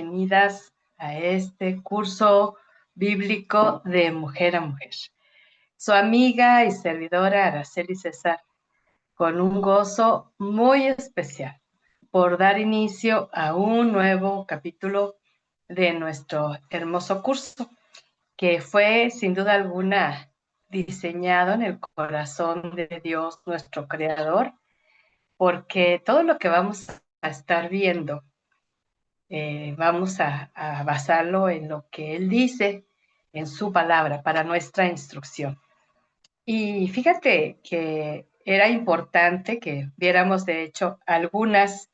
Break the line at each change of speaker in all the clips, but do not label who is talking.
bienvenidas a este curso bíblico de mujer a mujer. Su amiga y servidora Araceli César, con un gozo muy especial por dar inicio a un nuevo capítulo de nuestro hermoso curso, que fue sin duda alguna diseñado en el corazón de Dios, nuestro Creador, porque todo lo que vamos a estar viendo vamos a basarlo en lo que Él dice en su palabra para nuestra instrucción. Y fíjate que era importante que viéramos, de hecho, algunas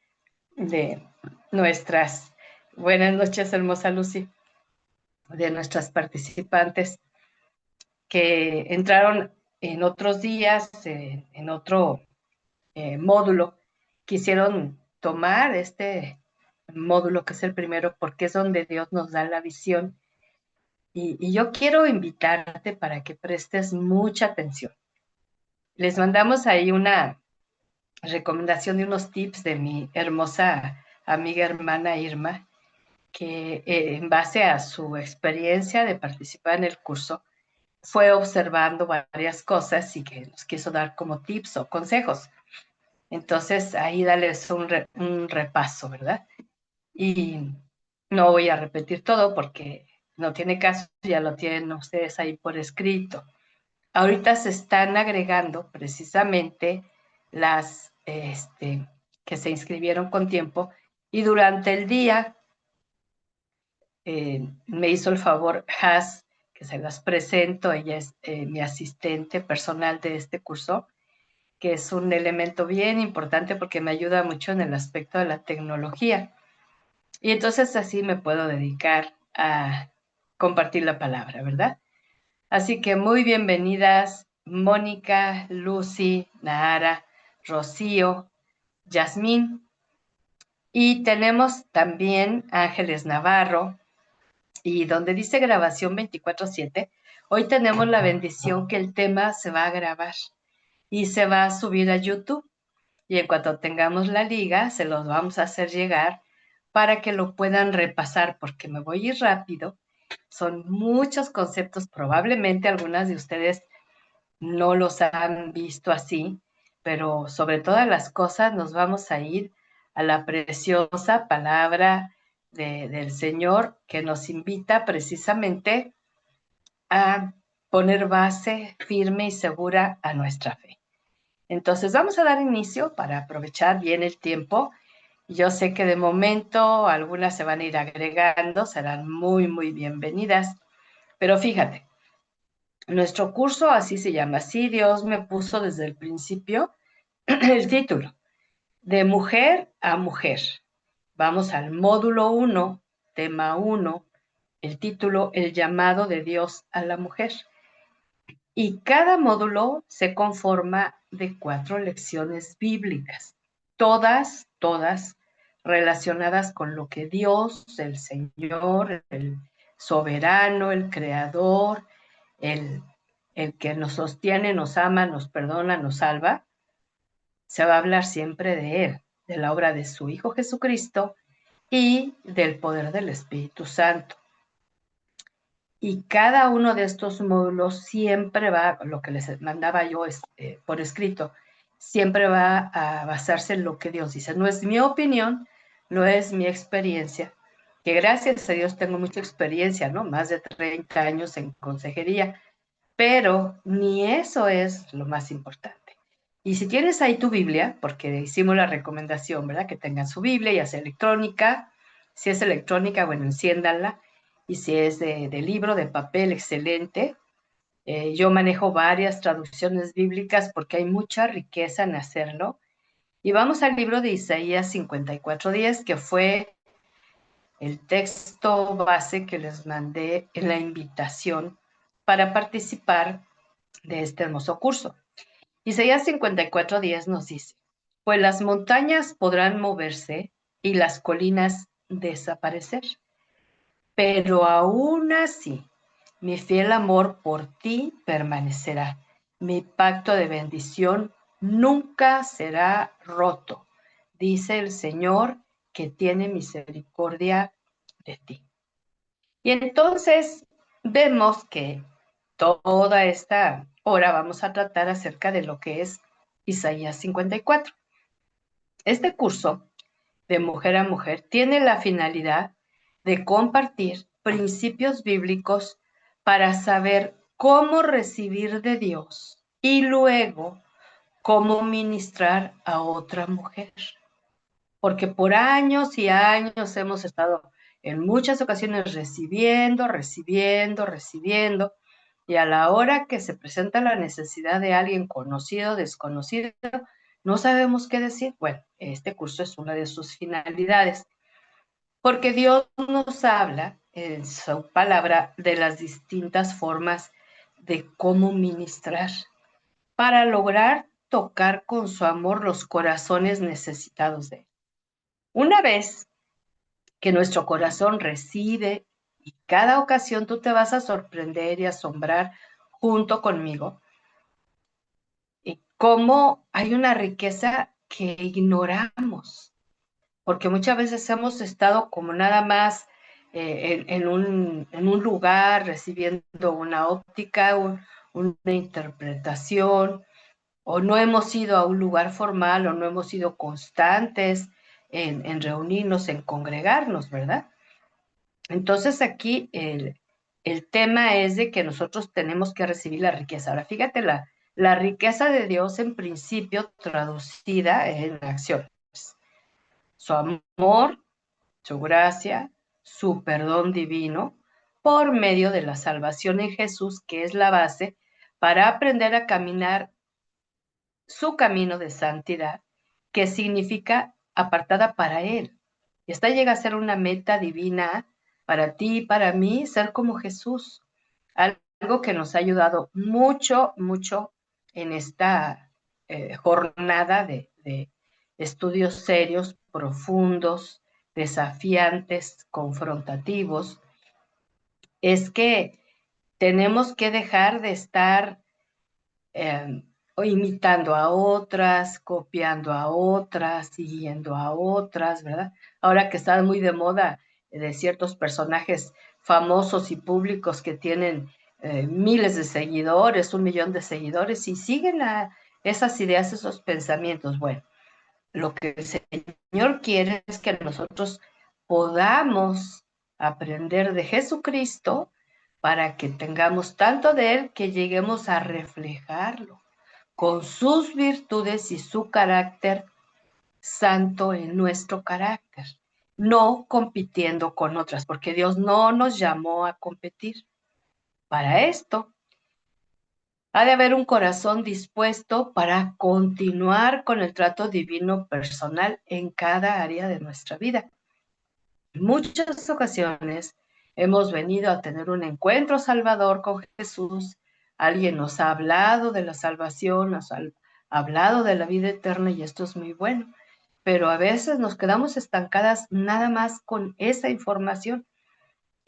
de nuestras, buenas noches, hermosa Lucy, de nuestras participantes que entraron en otros días, en otro módulo, quisieron tomar este módulo que es el primero porque es donde Dios nos da la visión. Y yo quiero invitarte para que prestes mucha atención. Les mandamos ahí una recomendación de unos tips de mi hermosa amiga hermana Irma, que en base a su experiencia de participar en el curso, fue observando varias cosas y que nos quiso dar como tips o consejos. Entonces, ahí dales un repaso, ¿verdad? Y no voy a repetir todo porque no tiene caso, ya lo tienen ustedes ahí por escrito. Ahorita se están agregando precisamente las que se inscribieron con tiempo y durante el día me hizo el favor Has, que se las presento, ella es mi asistente personal de este curso, que es un elemento bien importante porque me ayuda mucho en el aspecto de la tecnología. Y entonces así me puedo dedicar a compartir la palabra, ¿verdad? Así que muy bienvenidas Mónica, Lucy, Nahara, Rocío, Yasmín. Y tenemos también Ángeles Navarro, y donde dice grabación 24/7, hoy tenemos la bendición que el tema se va a grabar y se va a subir a YouTube. Y en cuanto tengamos la liga, se los vamos a hacer llegar para que lo puedan repasar, porque me voy a ir rápido. Son muchos conceptos, probablemente algunas de ustedes no los han visto así, pero sobre todas las cosas nos vamos a ir a la preciosa palabra del Señor que nos invita precisamente a poner base firme y segura a nuestra fe. Entonces vamos a dar inicio para aprovechar bien el tiempo. Yo sé que de momento algunas se van a ir agregando, serán muy, muy bienvenidas, pero fíjate, nuestro curso así se llama, así Dios me puso desde el principio el título, de mujer a mujer. Vamos al módulo 1, tema 1, el título, el llamado de Dios a la mujer. Y cada módulo se conforma de 4 lecciones bíblicas, todas relacionadas con lo que Dios, el Señor, el soberano, el creador, el que nos sostiene, nos ama, nos perdona, nos salva, se va a hablar siempre de Él, de la obra de su Hijo Jesucristo y del poder del Espíritu Santo. Y cada uno de estos módulos siempre va, lo que les mandaba yo por escrito, siempre va a basarse en lo que Dios dice. No es mi opinión, no es mi experiencia, que gracias a Dios tengo mucha experiencia, ¿no? Más de 30 años en consejería, pero ni eso es lo más importante. Y si tienes ahí tu Biblia, porque hicimos la recomendación, ¿verdad? Que tengan su Biblia, ya sea electrónica. Si es electrónica, bueno, enciéndanla. Y si es de libro, de papel, excelente. Yo manejo varias traducciones bíblicas porque hay mucha riqueza en hacerlo. Y vamos al libro de Isaías 54:10, que fue el texto base que les mandé en la invitación para participar de este hermoso curso. Isaías 54:10 nos dice, pues las montañas podrán moverse y las colinas desaparecer, pero aún así mi fiel amor por ti permanecerá. Mi pacto de bendición nunca será roto, dice el Señor que tiene misericordia de ti. Y entonces vemos que toda esta hora vamos a tratar acerca de lo que es Isaías 54. Este curso de mujer a mujer tiene la finalidad de compartir principios bíblicos para saber cómo recibir de Dios y luego cómo ministrar a otra mujer. Porque por años y años hemos estado en muchas ocasiones recibiendo, y a la hora que se presenta la necesidad de alguien conocido, desconocido, no sabemos qué decir. Bueno, este curso es una de sus finalidades, porque Dios nos habla en su palabra de las distintas formas de cómo ministrar para lograr tocar con su amor los corazones necesitados de Él. Una vez que nuestro corazón recibe, y cada ocasión tú te vas a sorprender y asombrar junto conmigo, y cómo hay una riqueza que ignoramos, porque muchas veces hemos estado como nada más en un lugar recibiendo una óptica, una interpretación, o no hemos ido a un lugar formal, o no hemos sido constantes en reunirnos, en congregarnos, ¿verdad? Entonces aquí el tema es de que nosotros tenemos que recibir la riqueza. Ahora, fíjate la riqueza de Dios en principio traducida en acciones. Su amor, su gracia, su perdón divino, por medio de la salvación en Jesús, que es la base para aprender a caminar su camino de santidad, que significa apartada para Él. Y esta llega a ser una meta divina para ti y para mí, ser como Jesús. Algo que nos ha ayudado mucho, mucho en esta jornada de estudios serios, profundos, desafiantes, confrontativos, es que tenemos que dejar de estar o imitando a otras, copiando a otras, siguiendo a otras, ¿verdad? Ahora que está muy de moda de ciertos personajes famosos y públicos que tienen miles de seguidores, 1 millón de seguidores, y siguen esas ideas, esos pensamientos. Bueno, lo que el Señor quiere es que nosotros podamos aprender de Jesucristo para que tengamos tanto de Él que lleguemos a reflejarlo con sus virtudes y su carácter santo en nuestro carácter, no compitiendo con otras, porque Dios no nos llamó a competir. Para esto, ha de haber un corazón dispuesto para continuar con el trato divino personal en cada área de nuestra vida. En muchas ocasiones hemos venido a tener un encuentro salvador con Jesús. Alguien nos ha hablado de la salvación, nos ha hablado de la vida eterna y esto es muy bueno. Pero a veces nos quedamos estancadas nada más con esa información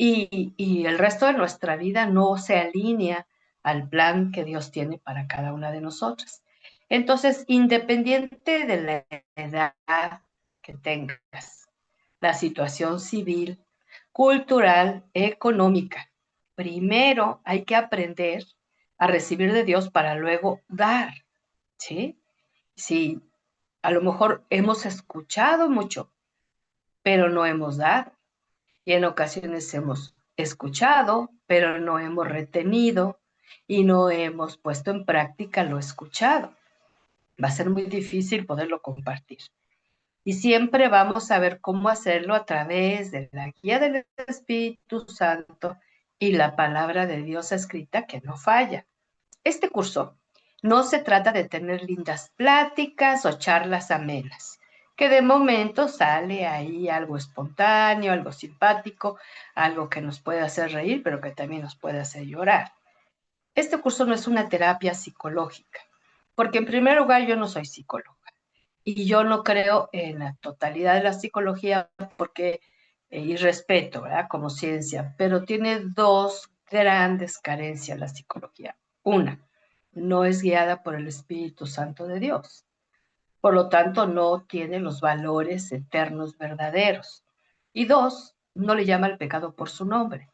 y el resto de nuestra vida no se alinea al plan que Dios tiene para cada una de nosotras. Entonces, independiente de la edad que tengas, la situación civil, cultural, económica, primero hay que aprender a recibir de Dios para luego dar, ¿sí? Sí, a lo mejor hemos escuchado mucho, pero no hemos dado. Y en ocasiones hemos escuchado, pero no hemos retenido y no hemos puesto en práctica lo escuchado. Va a ser muy difícil poderlo compartir. Y siempre vamos a ver cómo hacerlo a través de la guía del Espíritu Santo y la palabra de Dios escrita que no falla. Este curso no se trata de tener lindas pláticas o charlas amenas, que de momento sale ahí algo espontáneo, algo simpático, algo que nos puede hacer reír, pero que también nos puede hacer llorar. Este curso no es una terapia psicológica, porque en primer lugar yo no soy psicóloga y yo no creo en la totalidad de la psicología porque, y respeto, ¿verdad? Como ciencia, pero tiene dos grandes carencias la psicología. Una, no es guiada por el Espíritu Santo de Dios. Por lo tanto, no tiene los valores eternos verdaderos. Y dos, no le llama al pecado por su nombre.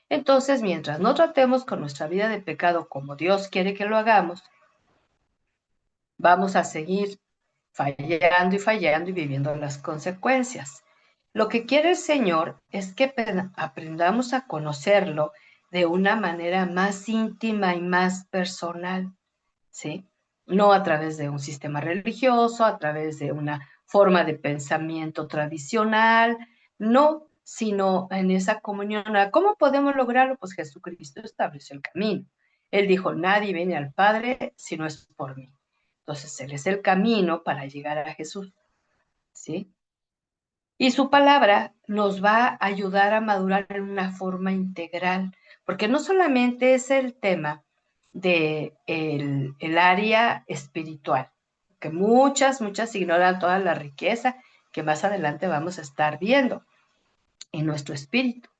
Entonces, mientras no tratemos con nuestra vida de pecado como Dios quiere que lo hagamos, vamos a seguir fallando y fallando y viviendo las consecuencias. Lo que quiere el Señor es que aprendamos a conocerlo de una manera más íntima y más personal, ¿sí? No a través de un sistema religioso, a través de una forma de pensamiento tradicional, no, sino en esa comunión. ¿Cómo podemos lograrlo? Pues Jesucristo estableció el camino. Él dijo, nadie viene al Padre si no es por mí. Entonces, Él es el camino para llegar a Jesús, ¿sí? Y su palabra nos va a ayudar a madurar en una forma integral, porque no solamente es el tema de el área espiritual, que muchas ignoran toda la riqueza que más adelante vamos a estar viendo en nuestro espíritu.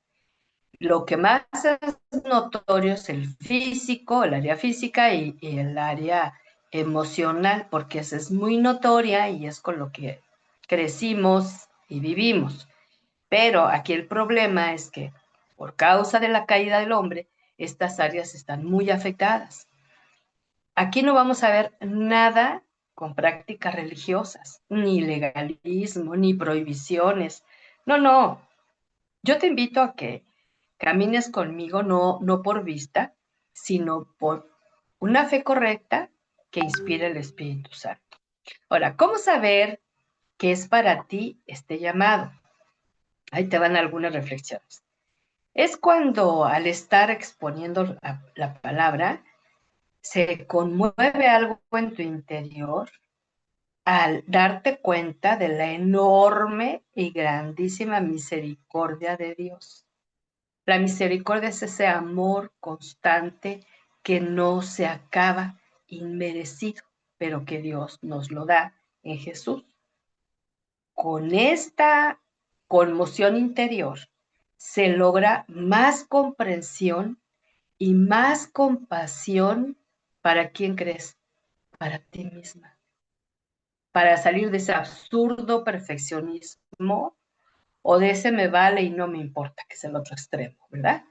Lo que más es notorio es el físico, el área física y el área emocional, porque esa es muy notoria y es con lo que crecimos y vivimos. Pero aquí el problema es que por causa de la caída del hombre, estas áreas están muy afectadas. Aquí no vamos a ver nada con prácticas religiosas, ni legalismo, ni prohibiciones. No, no. Yo te invito a que camines conmigo no por vista, sino por una fe correcta que inspire el Espíritu Santo. Ahora, ¿cómo saber que es para ti este llamado? Ahí te van algunas reflexiones. Es cuando al estar exponiendo la palabra, se conmueve algo en tu interior al darte cuenta de la enorme y grandísima misericordia de Dios. La misericordia es ese amor constante que no se acaba, inmerecido, pero que Dios nos lo da en Jesús. Con esta conmoción interior se logra más comprensión y más compasión. ¿Para quién crees? Para ti misma. Para salir de ese absurdo perfeccionismo o de ese me vale y no me importa, que es el otro extremo, ¿verdad?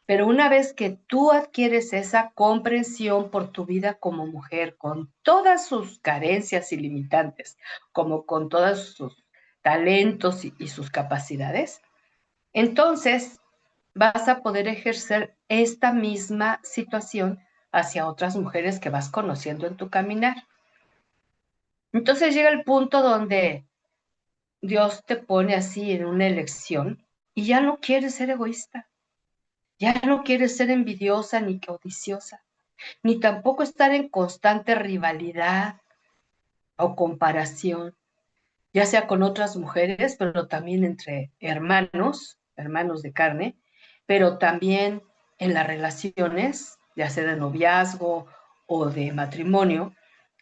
Pero una vez que tú adquieres esa comprensión por tu vida como mujer, con todas sus carencias y limitantes, como con todos sus talentos y sus capacidades, entonces vas a poder ejercer esta misma situación hacia otras mujeres que vas conociendo en tu caminar. Entonces llega el punto donde Dios te pone así en una elección y ya no quieres ser egoísta, ya no quieres ser envidiosa ni codiciosa, ni tampoco estar en constante rivalidad o comparación, ya sea con otras mujeres, pero también entre hermanos, hermanos de carne, pero también en las relaciones, ya sea de noviazgo o de matrimonio,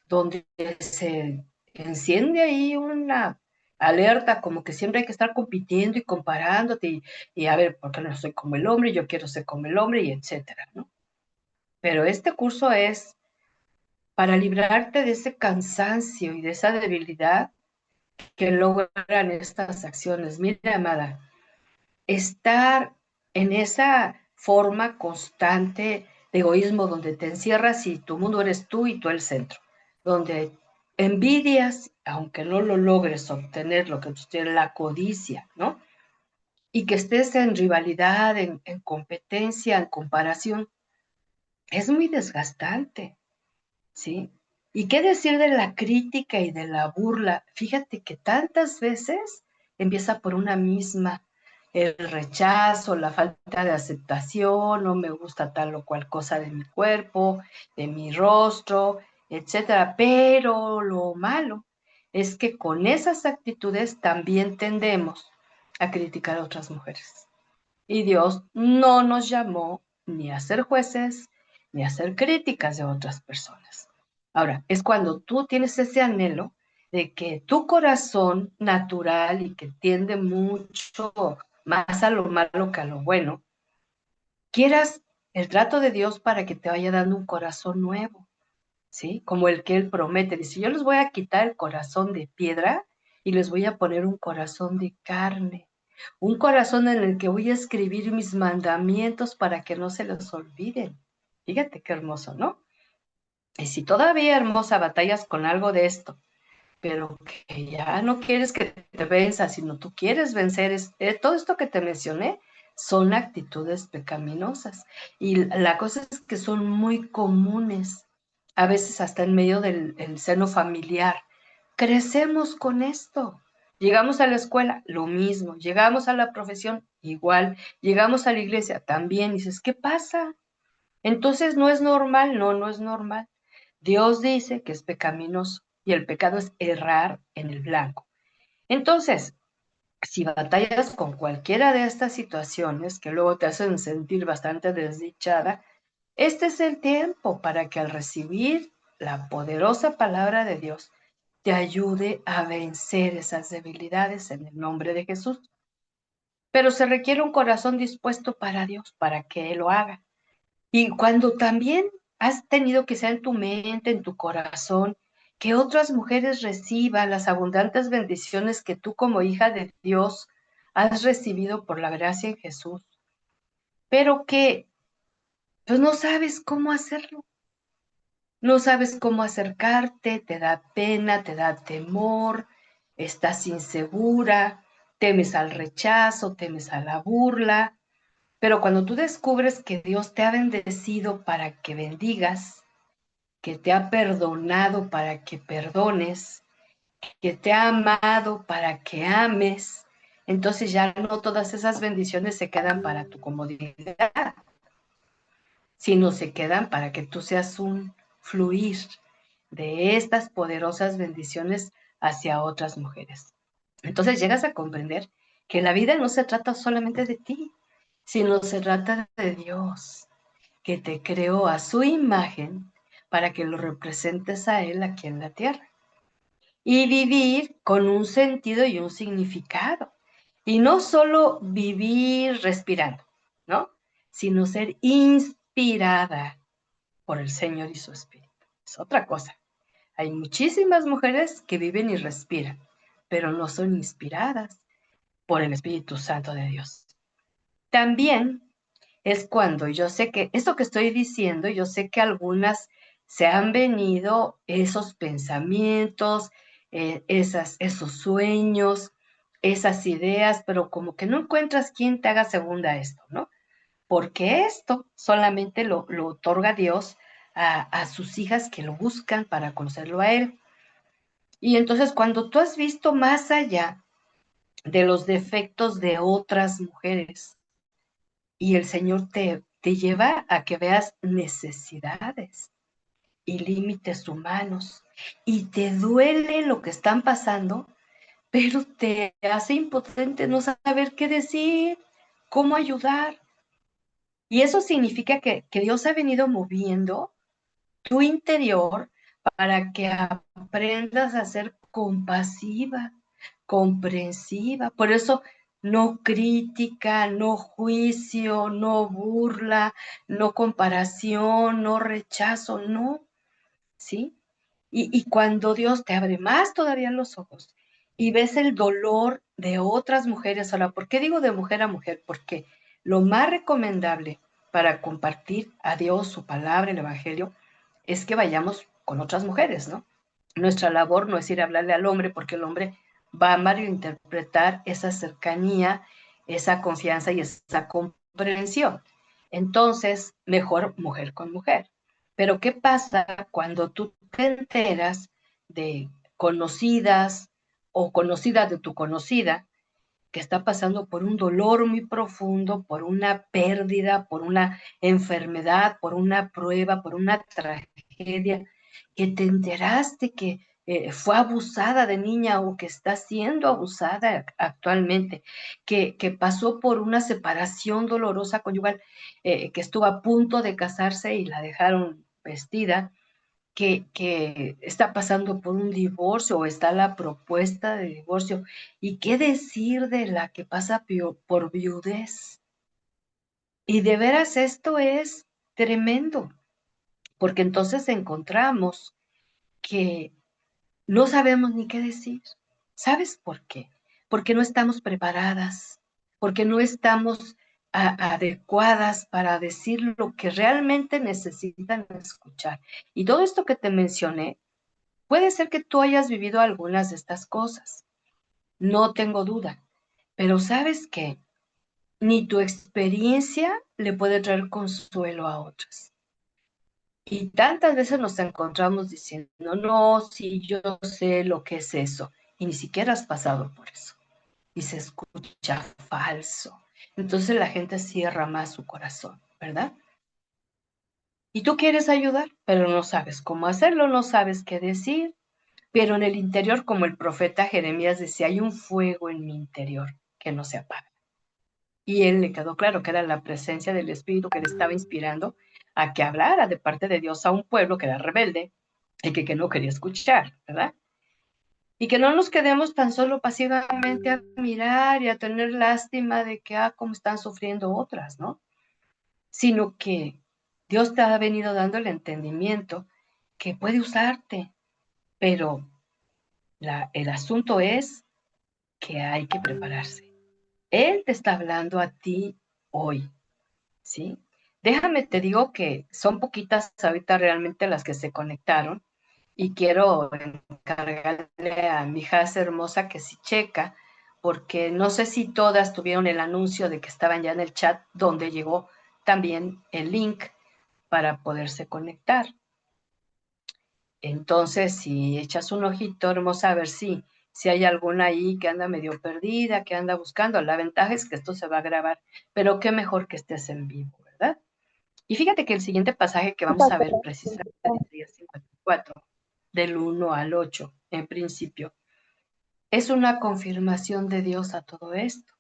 donde se enciende ahí una alerta, como que siempre hay que estar compitiendo y comparándote y a ver, ¿por qué no soy como el hombre? Yo quiero ser como el hombre y etcétera, ¿no? Pero este curso es para librarte de ese cansancio y de esa debilidad que logran estas acciones. Mira, amada, estar en esa forma constante de egoísmo donde te encierras y tu mundo eres tú y tú el centro, donde envidias, aunque no lo logres obtener lo que tú tienes, la codicia, ¿no? Y que estés en rivalidad, en competencia, en comparación, es muy desgastante, ¿sí? ¿Y qué decir de la crítica y de la burla? Fíjate que tantas veces empieza por una misma, el rechazo, la falta de aceptación, no me gusta tal o cual cosa de mi cuerpo, de mi rostro, etcétera. Pero lo malo es que con esas actitudes también tendemos a criticar a otras mujeres. Y Dios no nos llamó ni a ser jueces, ni a hacer críticas de otras personas. Ahora, es cuando tú tienes ese anhelo de que tu corazón natural y que tiende mucho más a lo malo que a lo bueno, quieras el trato de Dios para que te vaya dando un corazón nuevo, ¿sí? Como el que Él promete. Dice, yo les voy a quitar el corazón de piedra y les voy a poner un corazón de carne. Un corazón en el que voy a escribir mis mandamientos para que no se los olviden. Fíjate qué hermoso, ¿no? Y si todavía, hermosa, batallas con algo de esto, pero que ya no quieres que te venzas, sino tú quieres vencer, todo esto que te mencioné son actitudes pecaminosas. Y la cosa es que son muy comunes, a veces hasta en medio del seno familiar. Crecemos con esto. Llegamos a la escuela, lo mismo. Llegamos a la profesión, igual. Llegamos a la iglesia, también. Y dices, ¿qué pasa? Entonces no es normal, no, no es normal. Dios dice que es pecaminoso y el pecado es errar en el blanco. Entonces, si batallas con cualquiera de estas situaciones que luego te hacen sentir bastante desdichada, este es el tiempo para que al recibir la poderosa palabra de Dios te ayude a vencer esas debilidades en el nombre de Jesús. Pero se requiere un corazón dispuesto para Dios, para que Él lo haga. Y cuando también has tenido que ser en tu mente, en tu corazón, que otras mujeres reciban las abundantes bendiciones que tú como hija de Dios has recibido por la gracia en Jesús, pero que pues no sabes cómo hacerlo, no sabes cómo acercarte, te da pena, te da temor, estás insegura, temes al rechazo, temes a la burla, pero cuando tú descubres que Dios te ha bendecido para que bendigas, que te ha perdonado para que perdones, que te ha amado para que ames, entonces ya no todas esas bendiciones se quedan para tu comodidad, sino se quedan para que tú seas un fluir de estas poderosas bendiciones hacia otras mujeres. Entonces llegas a comprender que la vida no se trata solamente de ti, sino se trata de Dios, que te creó a su imagen para que lo representes a Él aquí en la tierra. Y vivir con un sentido y un significado. Y no solo vivir respirando, ¿no? Sino ser inspirada por el Señor y su Espíritu. Es otra cosa. Hay muchísimas mujeres que viven y respiran, pero no son inspiradas por el Espíritu Santo de Dios. También es cuando yo sé que esto que estoy diciendo, yo sé que algunas se han venido esos pensamientos, esos sueños, esas ideas, pero como que no encuentras quién te haga segunda esto, ¿no? Porque esto solamente lo otorga Dios a sus hijas que lo buscan para conocerlo a Él. Y entonces cuando tú has visto más allá de los defectos de otras mujeres, y el Señor te lleva a que veas necesidades y límites humanos y te duele lo que están pasando, pero te hace impotente no saber qué decir, cómo ayudar. Y eso significa que Dios ha venido moviendo tu interior para que aprendas a ser compasiva, comprensiva. Por eso no crítica, no juicio, no burla, no comparación, no rechazo, no, ¿sí? Y cuando Dios te abre más todavía los ojos y ves el dolor de otras mujeres, ahora, ¿por qué digo de mujer a mujer? Porque lo más recomendable para compartir a Dios, su palabra, el Evangelio, es que vayamos con otras mujeres, ¿no? Nuestra labor no es ir a hablarle al hombre, porque el hombre va a malinterpretar esa cercanía, esa confianza y esa comprensión. Entonces, mejor mujer con mujer. Pero ¿qué pasa cuando tú te enteras de conocidas o conocida de tu conocida que está pasando por un dolor muy profundo, por una pérdida, por una enfermedad, por una prueba, por una tragedia, que te enteraste que fue abusada de niña o que está siendo abusada actualmente, que pasó por una separación dolorosa conyugal, que estuvo a punto de casarse y la dejaron vestida, que está pasando por un divorcio o está la propuesta de divorcio. ¿Y qué decir de la que pasa por viudez? Y de veras esto es tremendo, porque entonces encontramos que no sabemos ni qué decir. ¿Sabes por qué? Porque no estamos preparadas. porque no estamos adecuadas para decir lo que realmente necesitan escuchar. Y todo esto que te mencioné, puede ser que tú hayas vivido algunas de estas cosas, no tengo duda, pero ¿sabes qué? Ni tu experiencia le puede traer consuelo a otras. Y tantas veces nos encontramos diciendo, no, si yo sé lo que es eso, y ni siquiera has pasado por eso. Y se escucha falso. Entonces la gente cierra más su corazón, ¿verdad? Y tú quieres ayudar, pero no sabes cómo hacerlo, no sabes qué decir. Pero en el interior, como el profeta Jeremías decía, hay un fuego en mi interior que no se apaga. Y él le quedó claro que era la presencia del Espíritu que le estaba inspirando a que hablara de parte de Dios a un pueblo que era rebelde y que no quería escuchar, ¿verdad? Y que no nos quedemos tan solo pasivamente a mirar y a tener lástima de que, cómo están sufriendo otras, ¿no? Sino que Dios te ha venido dando el entendimiento que puede usarte, pero el asunto es que hay que prepararse. Él te está hablando a ti hoy, ¿sí? Déjame, te digo que son poquitas ahorita realmente las que se conectaron y quiero encargarle a mi hija hermosa que si checa, porque no sé si todas tuvieron el anuncio de que estaban ya en el chat donde llegó también el link para poderse conectar. Entonces, si echas un ojito, hermosa, a ver si hay alguna ahí que anda medio perdida, que anda buscando. La ventaja es que esto se va a grabar, pero qué mejor que estés en vivo, ¿verdad? Y fíjate que el siguiente pasaje que vamos a ver precisamente en Isaías 54, del 1 al 8, en principio, es una confirmación de Dios a todo esto.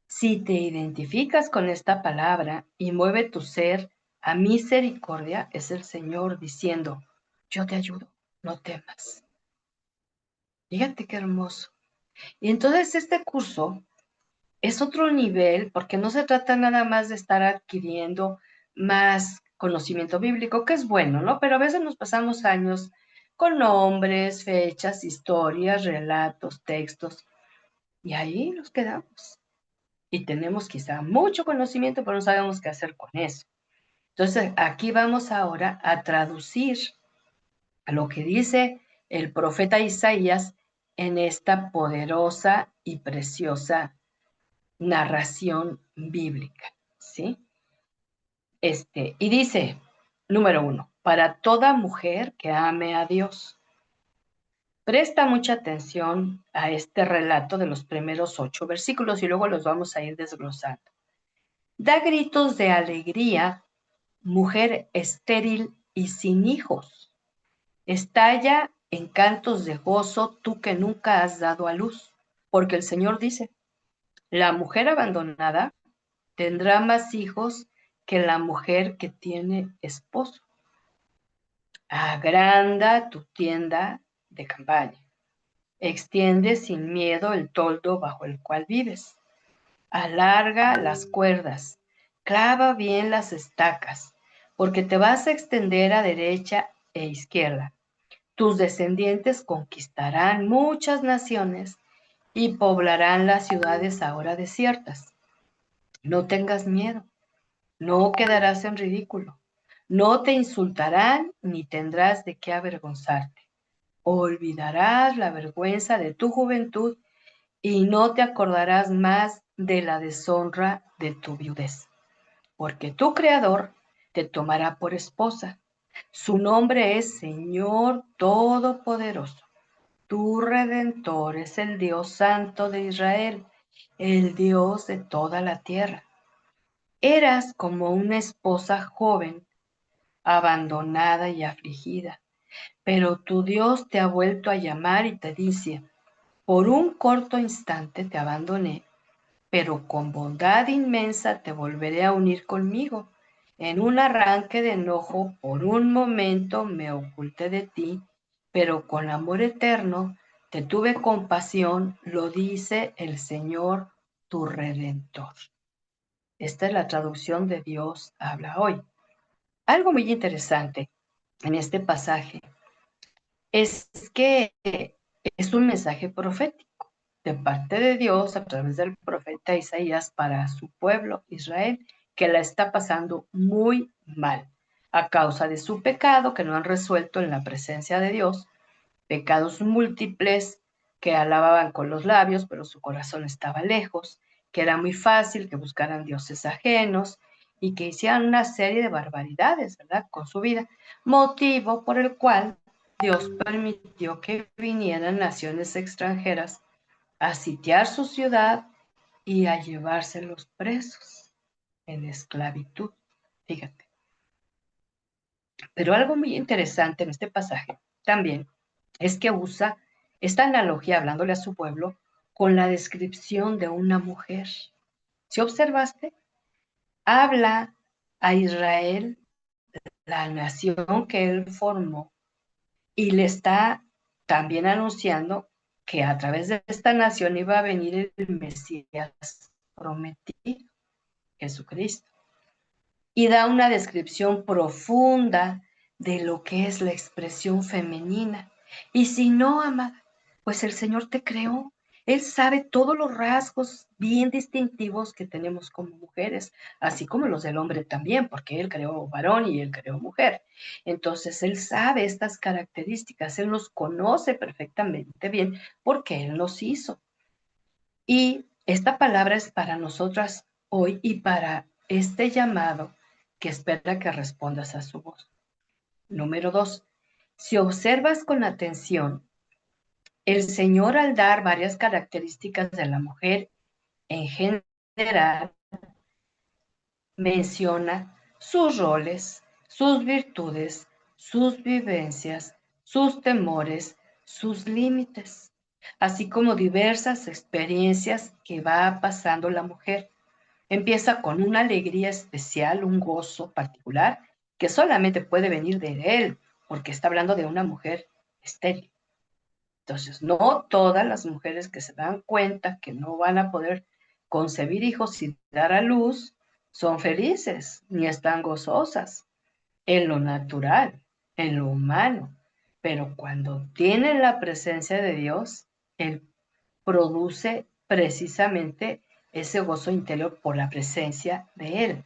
Si te identificas con esta palabra y mueve tu ser a misericordia, es el Señor diciendo, yo te ayudo, no temas. Fíjate qué hermoso. Y entonces este curso es otro nivel, porque no se trata nada más de estar adquiriendo más conocimiento bíblico, que es bueno, ¿no? Pero a veces nos pasamos años con nombres, fechas, historias, relatos, textos, y ahí nos quedamos. Y tenemos quizá mucho conocimiento, pero no sabemos qué hacer con eso. Entonces, aquí vamos ahora a traducir a lo que dice el profeta Isaías en esta poderosa y preciosa narración bíblica, ¿sí? Y dice, número 1, para toda mujer que ame a Dios. Presta mucha atención a este relato de los primeros 8 versículos y luego los vamos a ir desglosando. Da gritos de alegría, mujer estéril y sin hijos. Estalla en cantos de gozo tú que nunca has dado a luz, porque el Señor dice, la mujer abandonada tendrá más hijos que la mujer que tiene esposo. Agranda tu tienda de campaña. Extiende sin miedo el toldo bajo el cual vives. Alarga las cuerdas. Clava bien las estacas, porque te vas a extender a derecha e izquierda. Tus descendientes conquistarán muchas naciones y poblarán las ciudades ahora desiertas. No tengas miedo. No quedarás en ridículo. No te insultarán ni tendrás de qué avergonzarte. Olvidarás la vergüenza de tu juventud y no te acordarás más de la deshonra de tu viudez. Porque tu Creador te tomará por esposa. Su nombre es Señor Todopoderoso. Tu Redentor es el Dios Santo de Israel, el Dios de toda la tierra. Eras como una esposa joven, abandonada y afligida, pero tu Dios te ha vuelto a llamar y te dice, por un corto instante te abandoné, pero con bondad inmensa te volveré a unir conmigo. En un arranque de enojo, por un momento me oculté de ti, pero con amor eterno te tuve compasión, lo dice el Señor, tu Redentor. Esta es la traducción de Dios habla hoy. Algo muy interesante en este pasaje es que es un mensaje profético. de parte de Dios a través del profeta Isaías para su pueblo Israel, que la está pasando muy mal a causa de su pecado que no han resuelto en la presencia de Dios, pecados múltiples que alababan con los labios, pero su corazón estaba lejos, que era muy fácil que buscaran dioses ajenos y que hicieran una serie de barbaridades, ¿verdad?, con su vida, motivo por el cual Dios permitió que vinieran naciones extranjeras a sitiar su ciudad y a llevárselos presos en esclavitud. Fíjate. Pero algo muy interesante en este pasaje también es que usa esta analogía, hablándole a su pueblo, con la descripción de una mujer. Si observaste, habla a Israel, la nación que él formó, y le está también anunciando que a través de esta nación iba a venir el Mesías prometido, Jesucristo, y da una descripción profunda de lo que es la expresión femenina. Y si no, amada, pues el Señor te creó. Él sabe todos los rasgos bien distintivos que tenemos como mujeres, así como los del hombre también, porque Él creó varón y Él creó mujer. Entonces, Él sabe estas características, Él nos conoce perfectamente bien porque Él nos hizo. Y esta palabra es para nosotras hoy y para este llamado que espera que respondas a su voz. Número 2. Si observas con atención, el Señor al dar varias características de la mujer en general, menciona sus roles, sus virtudes, sus vivencias, sus temores, sus límites, así como diversas experiencias que va pasando la mujer. Empieza con una alegría especial, un gozo particular que solamente puede venir de él, porque está hablando de una mujer estéril. Entonces, no todas las mujeres que se dan cuenta que no van a poder concebir hijos y dar a luz son felices ni están gozosas en lo natural, en lo humano. Pero cuando tienen la presencia de Dios, Él produce precisamente ese gozo interior por la presencia de Él.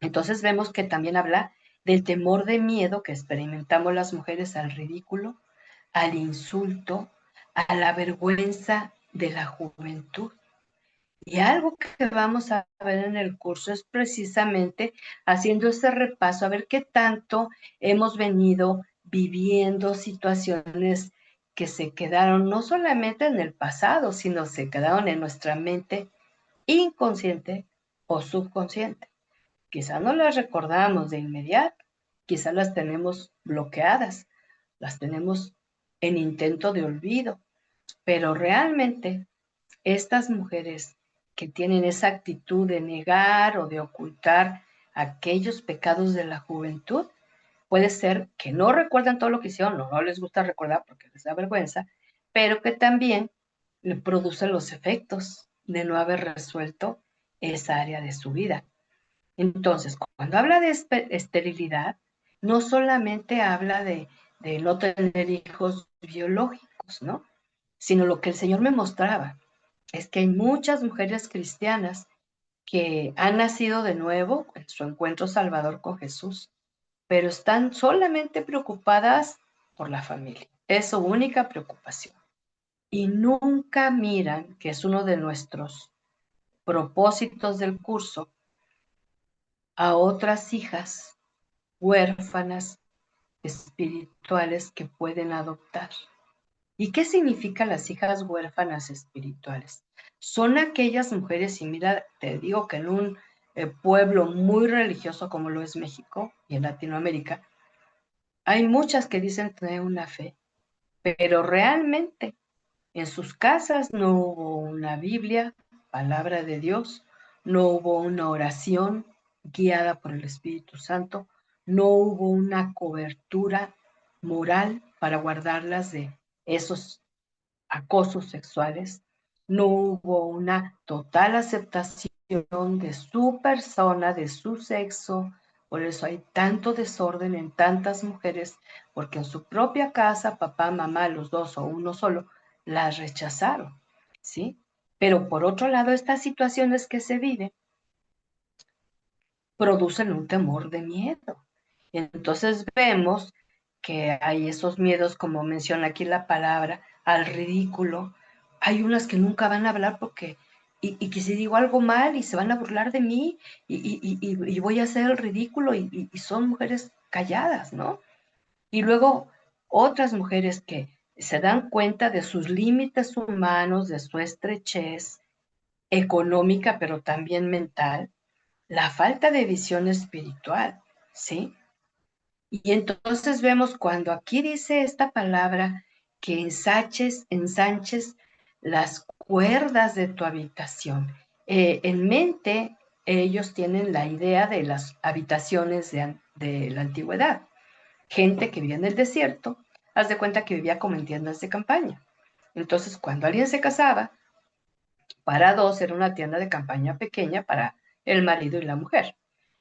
Entonces vemos que también habla del temor de miedo que experimentamos las mujeres al ridículo, al insulto, a la vergüenza de la juventud. Y algo que vamos a ver en el curso es precisamente haciendo ese repaso, a ver qué tanto hemos venido viviendo situaciones que se quedaron no solamente en el pasado, sino se quedaron en nuestra mente inconsciente o subconsciente. Quizá no las recordamos de inmediato, quizá las tenemos bloqueadas, las tenemos en intento de olvido, pero realmente estas mujeres que tienen esa actitud de negar o de ocultar aquellos pecados de la juventud, puede ser que no recuerdan todo lo que hicieron, no les gusta recordar porque les da vergüenza, pero que también le producen los efectos de no haber resuelto esa área de su vida. Entonces, cuando habla de esterilidad, no solamente habla de no tener hijos biológicos, ¿no? Sino lo que el Señor me mostraba es que hay muchas mujeres cristianas que han nacido de nuevo en su encuentro salvador con Jesús, pero están solamente preocupadas por la familia. Es su única preocupación. Y nunca miran, que es uno de nuestros propósitos del curso, a otras hijas huérfanas espirituales que pueden adoptar. ¿Y qué significan las hijas huérfanas espirituales? Son aquellas mujeres, y mira, te digo que en un pueblo muy religioso como lo es México y en Latinoamérica, hay muchas que dicen tener una fe, pero realmente en sus casas no hubo una Biblia, palabra de Dios, no hubo una oración guiada por el Espíritu Santo, no hubo una cobertura moral para guardarlas de esos acosos sexuales, no hubo una total aceptación de su persona, de su sexo. Por eso hay tanto desorden en tantas mujeres, porque en su propia casa, papá, mamá, los dos o uno solo, las rechazaron. ¿sí? Pero por otro lado, estas situaciones que se viven producen un temor de miedo. Entonces vemos que hay esos miedos, como menciona aquí la palabra, al ridículo. Hay unas que nunca van a hablar porque, y que si digo algo mal y se van a burlar de mí y voy a hacer el ridículo y son mujeres calladas, ¿no? Y luego otras mujeres que se dan cuenta de sus límites humanos, de su estrechez económica, pero también mental, la falta de visión espiritual, ¿sí? Y entonces vemos cuando aquí dice esta palabra que ensanches las cuerdas de tu habitación. En mente ellos tienen la idea de las habitaciones de la antigüedad. Gente que vivía en el desierto, haz de cuenta que vivía como en tiendas de campaña. Entonces, cuando alguien se casaba, para dos era una tienda de campaña pequeña para el marido y la mujer.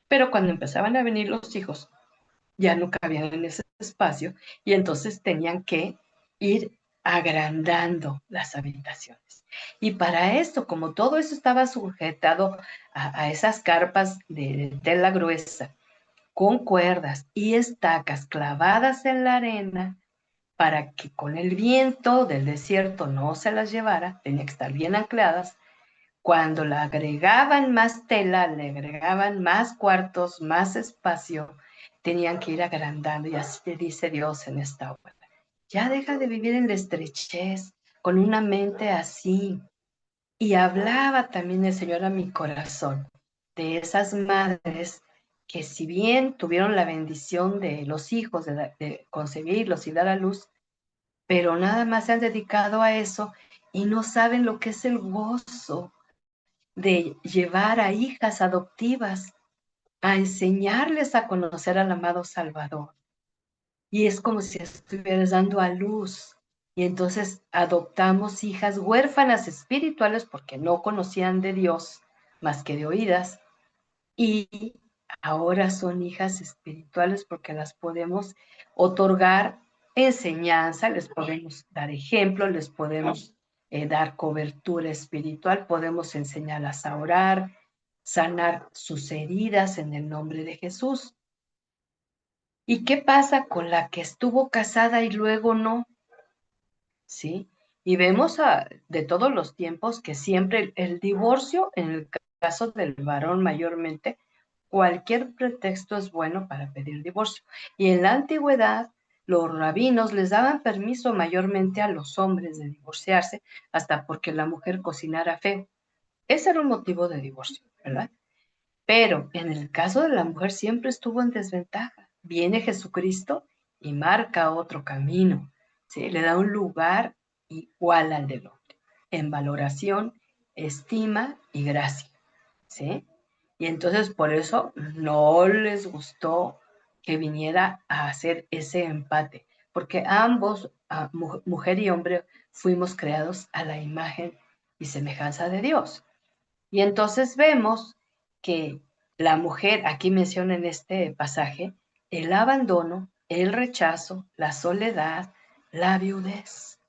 Pero cuando empezaban a venir los hijos, ya no cabían en ese espacio y entonces tenían que ir agrandando las habitaciones. Y para esto, como todo eso estaba sujetado a esas carpas de tela gruesa, con cuerdas y estacas clavadas en la arena, para que con el viento del desierto no se las llevara, tenía que estar bien ancladas. Cuando le agregaban más tela, le agregaban más cuartos, más espacio, tenían que ir agrandando. Y así te dice Dios en esta obra. Ya deja de vivir en la estrechez, con una mente así. Y hablaba también el Señor a mi corazón de esas madres que si bien tuvieron la bendición de los hijos, de concebirlos y dar a luz, pero nada más se han dedicado a eso y no saben lo que es el gozo de llevar a hijas adoptivas, a enseñarles a conocer al amado Salvador. Y es como si estuvieras dando a luz. Y entonces adoptamos hijas huérfanas espirituales porque no conocían de Dios más que de oídas. Y ahora son hijas espirituales porque las podemos otorgar enseñanza, les podemos dar ejemplo, les podemos dar cobertura espiritual, podemos enseñarlas a orar, sanar sus heridas en el nombre de Jesús. ¿Y qué pasa con la que estuvo casada y luego no? ¿Sí? Y vemos de todos los tiempos que siempre el divorcio, en el caso del varón mayormente, cualquier pretexto es bueno para pedir divorcio. Y en la antigüedad, los rabinos les daban permiso mayormente a los hombres de divorciarse, hasta porque la mujer cocinara feo. Ese era un motivo de divorcio, ¿verdad? Pero en el caso de la mujer siempre estuvo en desventaja. Viene Jesucristo y marca otro camino, ¿sí? Le da un lugar igual al del hombre, en valoración, estima y gracia, ¿sí? Y entonces por eso no les gustó que viniera a hacer ese empate, porque ambos, mujer y hombre, fuimos creados a la imagen y semejanza de Dios. Y entonces vemos que la mujer, aquí menciona en este pasaje, el abandono, el rechazo, la soledad, la viudez.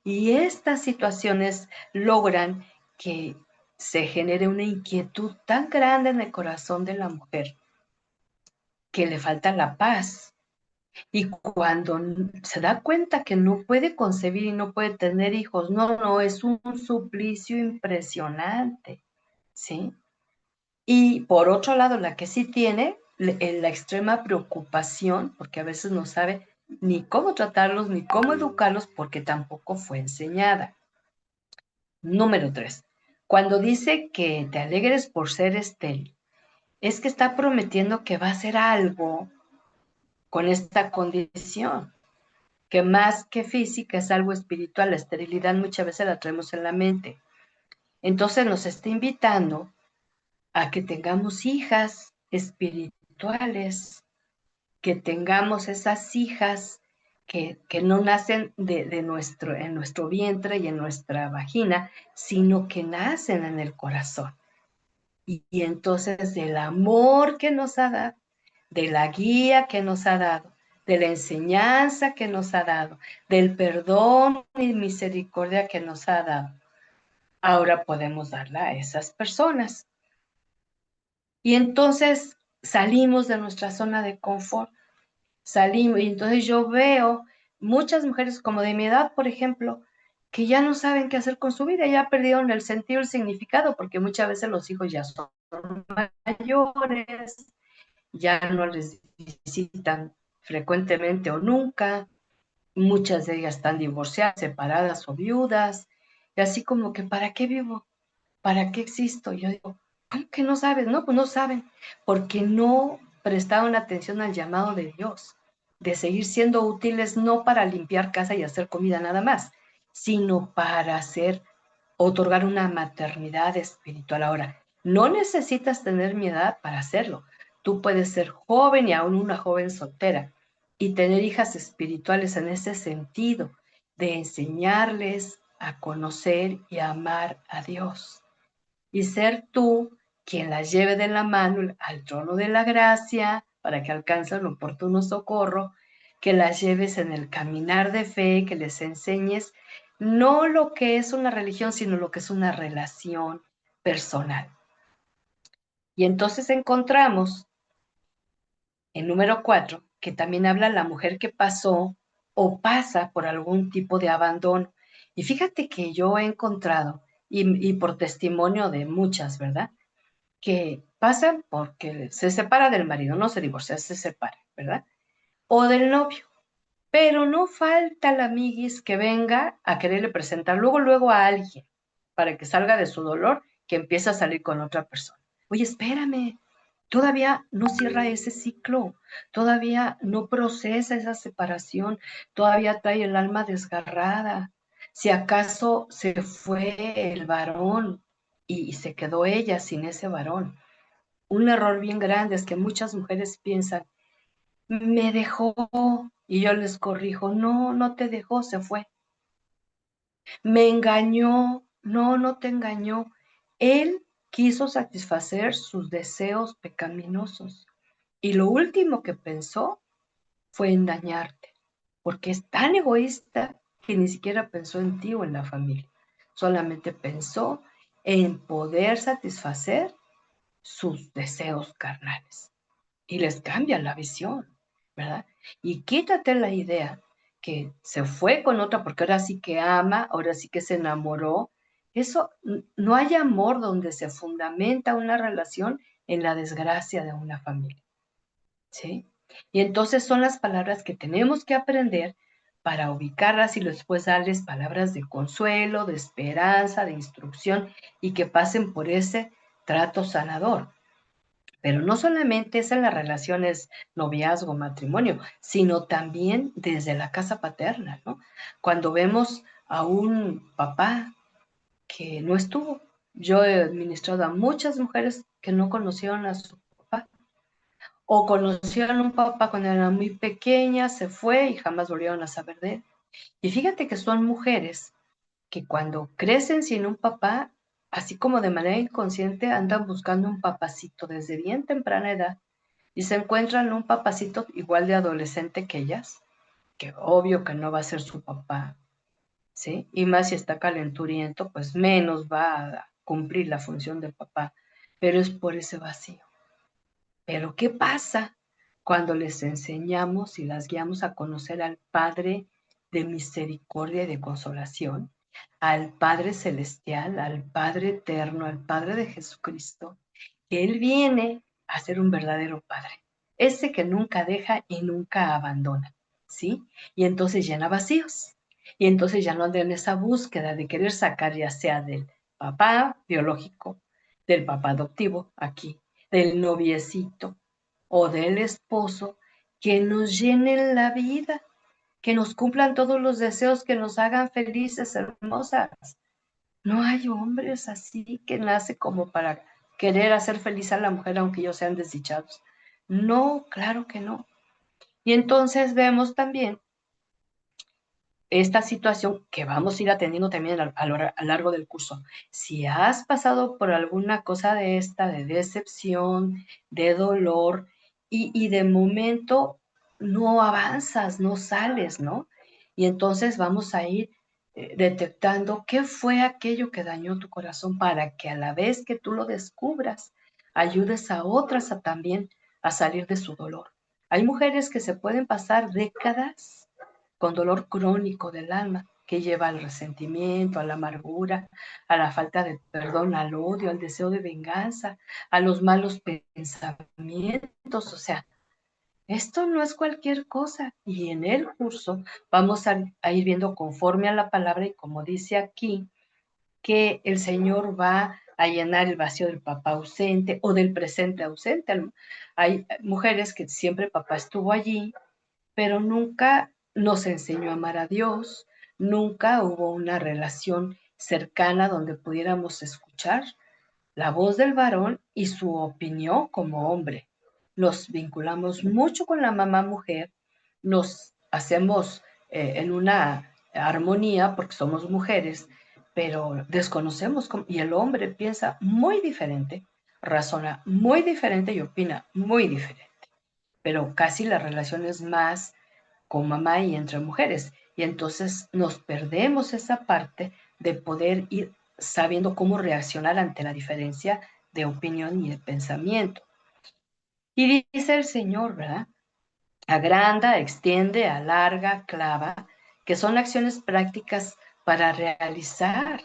Y estas situaciones logran que se genere una inquietud tan grande en el corazón de la mujer que le falta la paz. Y cuando se da cuenta que no puede concebir y no puede tener hijos, no, es un suplicio impresionante, ¿sí? Y por otro lado, la que sí tiene la extrema preocupación, porque a veces no sabe ni cómo tratarlos, ni cómo educarlos, porque tampoco fue enseñada. Número 3. Cuando dice que te alegres por ser estéril, es que está prometiendo que va a hacer algo con esta condición, que más que física es algo espiritual. La esterilidad muchas veces la traemos en la mente. Entonces nos está invitando a que tengamos hijas espirituales, que tengamos esas hijas que no nacen en nuestro vientre y en nuestra vagina, sino que nacen en el corazón. Y entonces del amor que nos ha dado, de la guía que nos ha dado, de la enseñanza que nos ha dado, del perdón y misericordia que nos ha dado, ahora podemos darla a esas personas. Y entonces salimos de nuestra zona de confort, salimos, y entonces yo veo muchas mujeres como de mi edad, por ejemplo, que ya no saben qué hacer con su vida, ya perdieron el sentido, el significado, porque muchas veces los hijos ya son mayores, ya no les visitan frecuentemente o nunca, muchas de ellas están divorciadas, separadas o viudas, y así como que, ¿para qué vivo? ¿Para qué existo? Yo digo, ¿cómo que no sabes? No, pues no saben, porque no prestaron atención al llamado de Dios, de seguir siendo útiles no para limpiar casa y hacer comida nada más, sino para hacer, otorgar una maternidad espiritual. Ahora, no necesitas tener mi edad para hacerlo. Tú puedes ser joven y aún una joven soltera y tener hijas espirituales en ese sentido, de enseñarles a conocer y a amar a Dios y ser tú quien las lleve de la mano al trono de la gracia para que alcancen oportuno socorro, que las lleves en el caminar de fe, que les enseñes no lo que es una religión, sino lo que es una relación personal. Y entonces encontramos en número 4 que también habla la mujer que pasó o pasa por algún tipo de abandono. Y fíjate que yo he encontrado, y por testimonio de muchas, ¿verdad? Que pasan porque se separa del marido, no se divorcia, se separa, ¿verdad? O del novio. Pero no falta la amiguis que venga a quererle presentar luego a alguien para que salga de su dolor, que empieza a salir con otra persona. Oye, espérame, todavía no cierra ese ciclo, todavía no procesa esa separación, todavía trae el alma desgarrada. Si acaso se fue el varón y se quedó ella sin ese varón. Un error bien grande es que muchas mujeres piensan, me dejó, y yo les corrijo, no, no te dejó, se fue. Me engañó, no, no te engañó. Él quiso satisfacer sus deseos pecaminosos y lo último que pensó fue en dañarte, porque es tan egoísta que ni siquiera pensó en ti o en la familia, solamente pensó en poder satisfacer sus deseos carnales. Y les cambia la visión, ¿verdad? Y quítate la idea que se fue con otra porque ahora sí que ama, ahora sí que se enamoró. Eso, no hay amor donde se fundamenta una relación en la desgracia de una familia, ¿sí? Y entonces son las palabras que tenemos que aprender para ubicarlas y después darles palabras de consuelo, de esperanza, de instrucción y que pasen por ese trato sanador. Pero no solamente es en las relaciones noviazgo, matrimonio, sino también desde la casa paterna, ¿no? Cuando vemos a un papá que no estuvo. Yo he administrado a muchas mujeres que no conocieron a su papá o conocieron a un papá cuando era muy pequeña, se fue y jamás volvieron a saber de él. Y fíjate que son mujeres que cuando crecen sin un papá, así como de manera inconsciente, andan buscando un papacito desde bien temprana edad y se encuentran un papacito igual de adolescente que ellas, que obvio que no va a ser su papá, ¿sí? Y más si está calenturiento, pues menos va a cumplir la función del papá, pero es por ese vacío. Pero ¿qué pasa cuando les enseñamos y las guiamos a conocer al Padre de misericordia y de consolación, al Padre celestial, al Padre eterno, al Padre de Jesucristo, que Él viene a ser un verdadero Padre, ese que nunca deja y nunca abandona, ¿sí? Y entonces llena vacíos. Y entonces ya no anda en esa búsqueda de querer sacar ya sea del papá biológico, del papá adoptivo, aquí, del noviecito o del esposo, que nos llenen la vida, que nos cumplan todos los deseos, que nos hagan felices, hermosas. No hay hombres así que nace como para querer hacer feliz a la mujer aunque ellos sean desdichados. No, claro que no. Y entonces vemos también esta situación que vamos a ir atendiendo también a lo largo del curso. Si has pasado por alguna cosa de esta, de decepción, de dolor, y de momento no avanzas, no sales, ¿no? Y entonces vamos a ir detectando qué fue aquello que dañó tu corazón para que a la vez que tú lo descubras, ayudes a otras a también a salir de su dolor. Hay mujeres que se pueden pasar décadas con dolor crónico del alma que lleva al resentimiento, a la amargura, a la falta de perdón, al odio, al deseo de venganza, a los malos pensamientos. O sea, esto no es cualquier cosa. Y en el curso vamos a ir viendo conforme a la palabra y como dice aquí, que el Señor va a llenar el vacío del papá ausente o del presente ausente. Hay mujeres que siempre papá estuvo allí, pero nunca nos enseñó a amar a Dios, nunca hubo una relación cercana donde pudiéramos escuchar la voz del varón y su opinión como hombre. Nos vinculamos mucho con la mamá mujer, nos hacemos en una armonía porque somos mujeres, pero desconocemos cómo, y el hombre piensa muy diferente, razona muy diferente y opina muy diferente, pero casi la relación es más con mamá y entre mujeres. Y entonces nos perdemos esa parte de poder ir sabiendo cómo reaccionar ante la diferencia de opinión y de pensamiento. Y dice el Señor, ¿verdad? Agranda, extiende, alarga, clava, que son acciones prácticas para realizar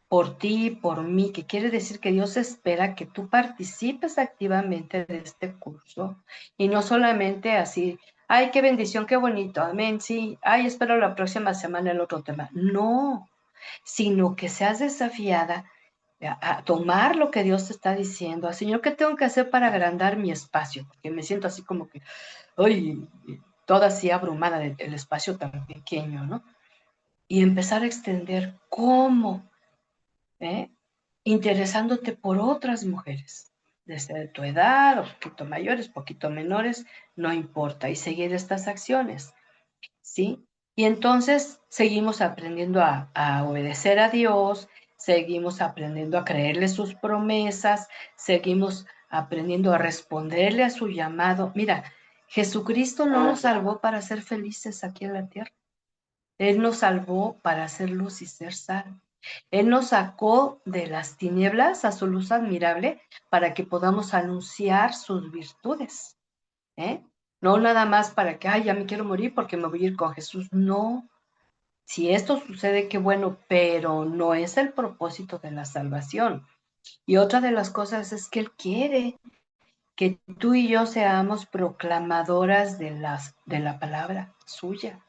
por ti, por mí, que quiere decir que Dios espera que tú participes activamente de este curso y no solamente así, ay, qué bendición, qué bonito, amén, sí, ay, espero la próxima semana el otro tema. No, sino que seas desafiada a tomar lo que Dios te está diciendo, Señor, ¿qué tengo que hacer para agrandar mi espacio? Porque me siento así como que, ay, toda así abrumada del espacio tan pequeño, ¿no? Y empezar a extender cómo, ¿eh? Interesándote por otras mujeres, desde tu edad, o poquito mayores, poquito menores, no importa, y seguir estas acciones, ¿sí? Y entonces seguimos aprendiendo a obedecer a Dios, seguimos aprendiendo a creerle sus promesas, seguimos aprendiendo a responderle a su llamado. Mira, Jesucristo no nos salvó para ser felices aquí en la tierra. Él nos salvó para hacer luz y ser sal. Él nos sacó de las tinieblas a su luz admirable para que podamos anunciar sus virtudes. ¿Eh? No nada más para que, ay, ya me quiero morir porque me voy a ir con Jesús. No, si esto sucede, qué bueno, pero no es el propósito de la salvación. Y otra de las cosas es que Él quiere que tú y yo seamos proclamadoras de la palabra suya.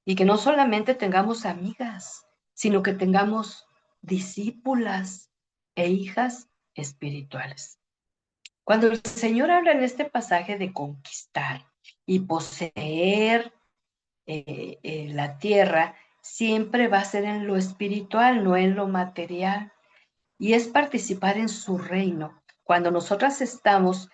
Y que no solamente tengamos amigas, sino que tengamos discípulas e hijas espirituales. Cuando el Señor habla en este pasaje de conquistar y poseer la tierra, siempre va a ser en lo espiritual, no en lo material. Y es participar en su reino. Cuando nosotras estamos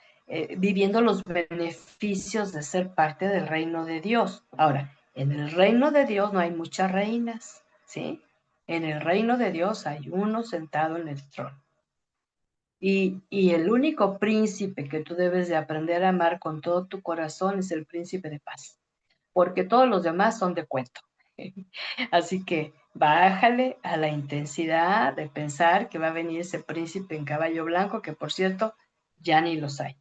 viviendo los beneficios de ser parte del reino de Dios. Ahora, en el reino de Dios no hay muchas reinas, ¿sí? En el reino de Dios hay uno sentado en el trono. Y el único príncipe que tú debes de aprender a amar con todo tu corazón es el príncipe de paz, porque todos los demás son de cuento. Así que bájale a la intensidad de pensar que va a venir ese príncipe en caballo blanco, que por cierto, ya ni los hay.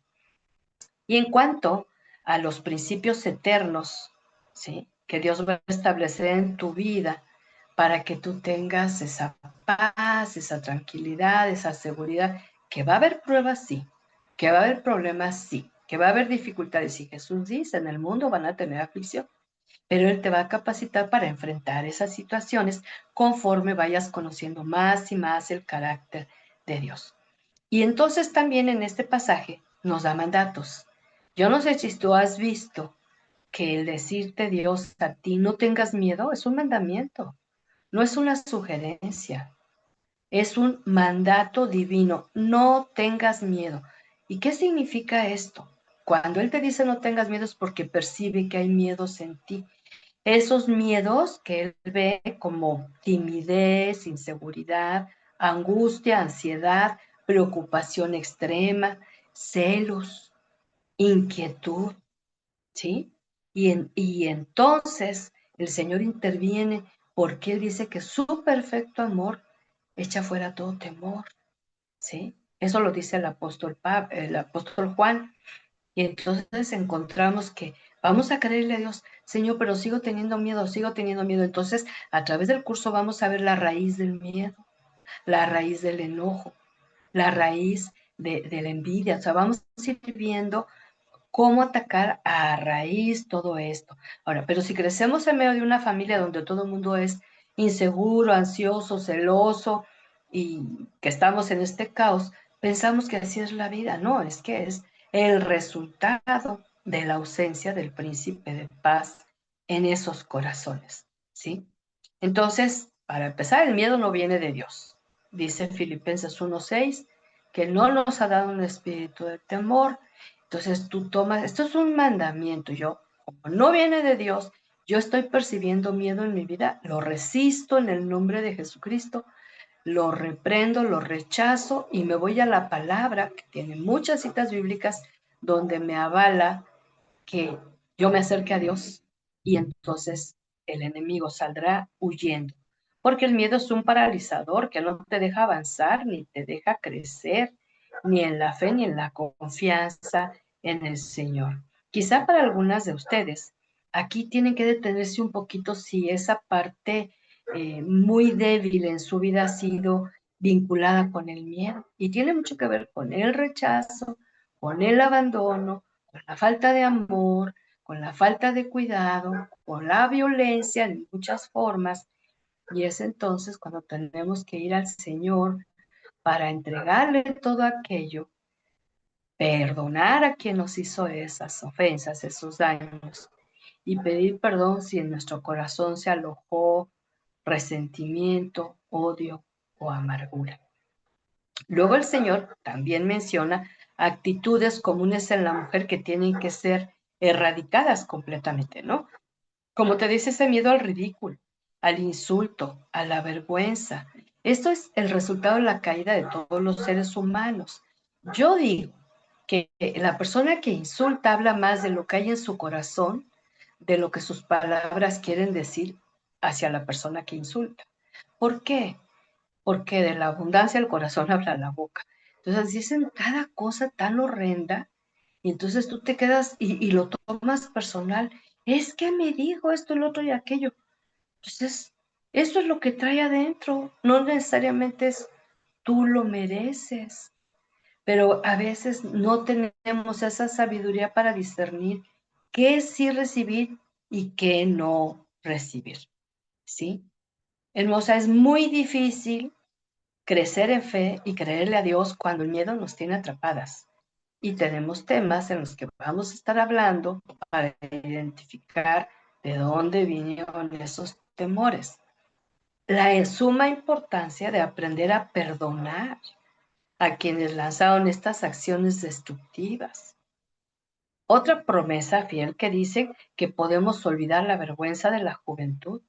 Y en cuanto a los principios eternos, ¿sí? Que Dios va a establecer en tu vida para que tú tengas esa paz, esa tranquilidad, esa seguridad, que va a haber pruebas, sí, que va a haber problemas, sí, que va a haber dificultades. Y Jesús dice, en el mundo van a tener aflicción, pero Él te va a capacitar para enfrentar esas situaciones conforme vayas conociendo más y más el carácter de Dios. Y entonces también en este pasaje nos da mandatos. Yo no sé si tú has visto que el decirte Dios a ti no tengas miedo es un mandamiento, no es una sugerencia, es un mandato divino. No tengas miedo. ¿Y qué significa esto? Cuando Él te dice no tengas miedo es porque percibe que hay miedos en ti. Esos miedos que Él ve como timidez, inseguridad, angustia, ansiedad, preocupación extrema, celos, inquietud, ¿sí? Y entonces el Señor interviene porque Él dice que su perfecto amor echa fuera todo temor, ¿sí? Eso lo dice el apóstol Juan. Y entonces encontramos que vamos a creerle a Dios, Señor, pero sigo teniendo miedo, sigo teniendo miedo. Entonces, a través del curso vamos a ver la raíz del miedo, la raíz del enojo, la raíz de la envidia. O sea, vamos a ir viendo cómo atacar a raíz todo esto. Ahora, pero si crecemos en medio de una familia donde todo el mundo es inseguro, ansioso, celoso y que estamos en este caos, pensamos que así es la vida. No, es que es el resultado de la ausencia del príncipe de paz en esos corazones, ¿sí? Entonces, para empezar, el miedo no viene de Dios. Dice Filipenses 1:6 que no nos ha dado un espíritu de temor. Entonces tú tomas, esto es un mandamiento, yo, como no viene de Dios, yo estoy percibiendo miedo en mi vida, lo resisto en el nombre de Jesucristo, lo reprendo, lo rechazo y me voy a la palabra, que tiene muchas citas bíblicas donde me avala que yo me acerque a Dios y entonces el enemigo saldrá huyendo. Porque el miedo es un paralizador que no te deja avanzar, ni te deja crecer, ni en la fe, ni en la confianza en el Señor. Quizá para algunas de ustedes, aquí tienen que detenerse un poquito si esa parte muy débil en su vida ha sido vinculada con el miedo. Y tiene mucho que ver con el rechazo, con el abandono, con la falta de amor, con la falta de cuidado, con la violencia en muchas formas. Y es entonces cuando tenemos que ir al Señor para entregarle todo aquello, perdonar a quien nos hizo esas ofensas, esos daños, y pedir perdón si en nuestro corazón se alojó resentimiento, odio o amargura. Luego el Señor también menciona actitudes comunes en la mujer que tienen que ser erradicadas completamente, ¿no? Como te dice, ese miedo al ridículo, al insulto, a la vergüenza. Esto es el resultado de la caída de todos los seres humanos. Yo digo que la persona que insulta habla más de lo que hay en su corazón, de lo que sus palabras quieren decir hacia la persona que insulta. ¿Por qué? Porque de la abundancia del corazón habla la boca. Entonces dicen cada cosa tan horrenda y entonces tú te quedas y lo tomas personal. Es que me dijo esto, el otro y aquello. Entonces, eso es lo que trae adentro. No necesariamente es tú lo mereces, pero a veces no tenemos esa sabiduría para discernir qué sí recibir y qué no recibir. ¿Sí? Hermosa, es muy difícil crecer en fe y creerle a Dios cuando el miedo nos tiene atrapadas. Y tenemos temas en los que vamos a estar hablando para identificar de dónde vinieron esos temores. La suma importancia de aprender a perdonar a quienes lanzaron estas acciones destructivas. Otra promesa fiel que dice que podemos olvidar la vergüenza de la juventud,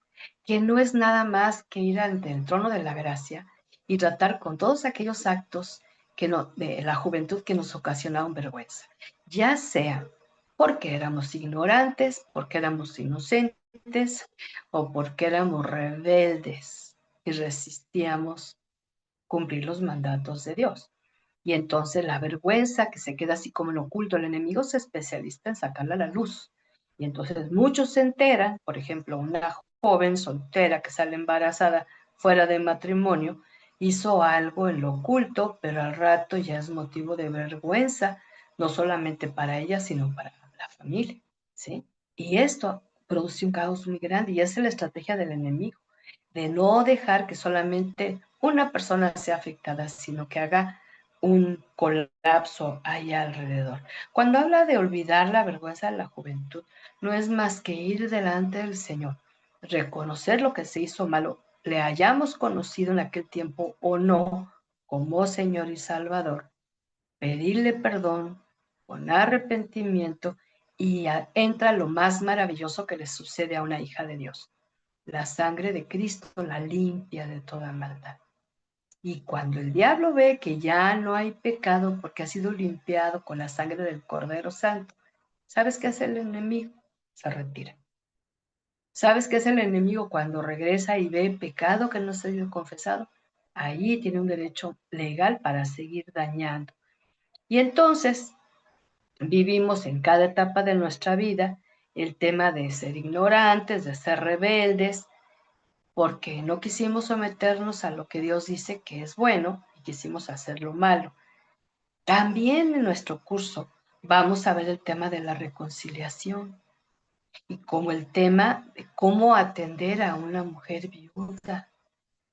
que no es nada más que ir ante el trono de la gracia y tratar con todos aquellos actos de la juventud que nos ocasionaron vergüenza, ya sea porque éramos ignorantes, porque éramos inocentes o porque éramos rebeldes y resistíamos cumplir los mandatos de Dios. Y entonces la vergüenza que se queda así como en oculto, el enemigo es especialista en sacarla a la luz. Y entonces muchos se enteran, por ejemplo, una joven soltera que sale embarazada fuera de matrimonio, hizo algo en lo oculto, pero al rato ya es motivo de vergüenza, no solamente para ella, sino para la familia, ¿sí? Y esto produce un caos muy grande y esa es la estrategia del enemigo, de no dejar que solamente una persona sea afectada, sino que haga un colapso ahí alrededor. Cuando habla de olvidar la vergüenza de la juventud, no es más que ir delante del Señor, reconocer lo que se hizo malo, le hayamos conocido en aquel tiempo o no, como Señor y Salvador, pedirle perdón con arrepentimiento y entra lo más maravilloso que le sucede a una hija de Dios. La sangre de Cristo la limpia de toda maldad. Y cuando el diablo ve que ya no hay pecado porque ha sido limpiado con la sangre del Cordero Santo, ¿sabes qué hace el enemigo? Se retira. ¿Sabes qué es el enemigo cuando regresa y ve pecado que no se ha sido confesado? Ahí tiene un derecho legal para seguir dañando. Y entonces vivimos en cada etapa de nuestra vida el tema de ser ignorantes, de ser rebeldes, porque no quisimos someternos a lo que Dios dice que es bueno y quisimos hacer lo malo. También en nuestro curso vamos a ver el tema de la reconciliación y como el tema de cómo atender a una mujer viuda,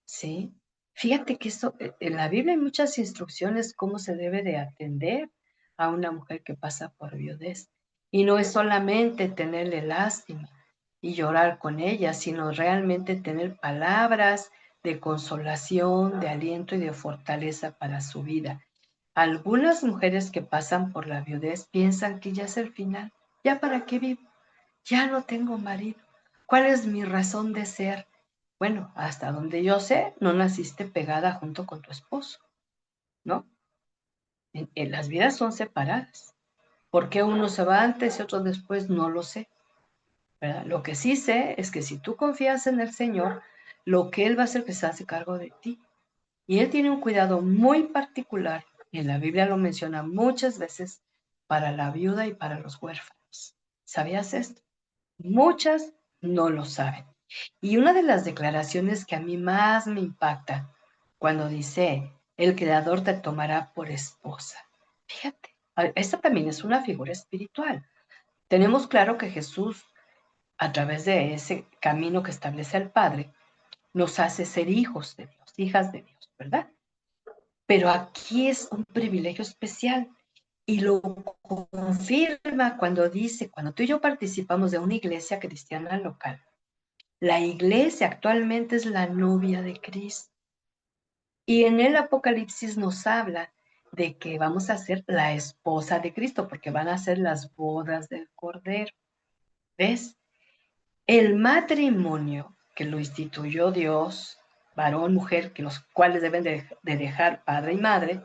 ¿sí? Fíjate que eso, en la Biblia hay muchas instrucciones cómo se debe de atender a una mujer que pasa por viudez. Y no es solamente tenerle lástima y llorar con ella, sino realmente tener palabras de consolación, de aliento y de fortaleza para su vida. Algunas mujeres que pasan por la viudez piensan que ya es el final. ¿Ya para qué vivo? Ya no tengo marido. ¿Cuál es mi razón de ser? Bueno, hasta donde yo sé, no naciste pegada junto con tu esposo, ¿no? Las vidas son separadas. ¿Por qué uno se va antes y otro después? No lo sé, ¿verdad? Lo que sí sé es que si tú confías en el Señor, lo que Él va a hacer que se hace cargo de ti. Y Él tiene un cuidado muy particular, y en la Biblia lo menciona muchas veces, para la viuda y para los huérfanos. ¿Sabías esto? Muchas no lo saben. Y una de las declaraciones que a mí más me impacta cuando dice, el Creador te tomará por esposa. Fíjate, esta también es una figura espiritual. Tenemos claro que Jesús, a través de ese camino que establece el Padre, nos hace ser hijos de Dios, hijas de Dios, ¿verdad? Pero aquí es un privilegio especial y lo confirma cuando dice, cuando tú y yo participamos de una iglesia cristiana local, la iglesia actualmente es la novia de Cristo. Y en el Apocalipsis nos habla de que vamos a ser la esposa de Cristo, porque van a ser las bodas del Cordero. ¿Ves? El matrimonio que lo instituyó Dios, varón, mujer, que los cuales deben de dejar padre y madre,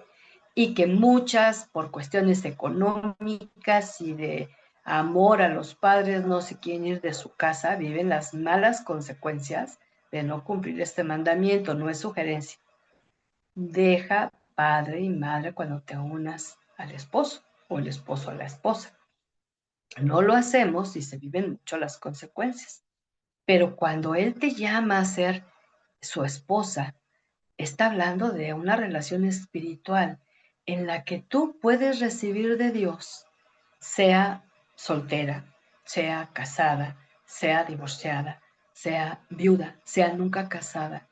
y que muchas, por cuestiones económicas y de amor a los padres, no se quieren ir de su casa, viven las malas consecuencias de no cumplir este mandamiento, no es sugerencia. Deja padre y madre cuando te unas al esposo o el esposo a la esposa. No lo hacemos y se viven mucho las consecuencias. Pero cuando él te llama a ser su esposa, está hablando de una relación espiritual en la que tú puedes recibir de Dios, sea soltera, sea casada, sea divorciada, sea viuda, sea nunca casada.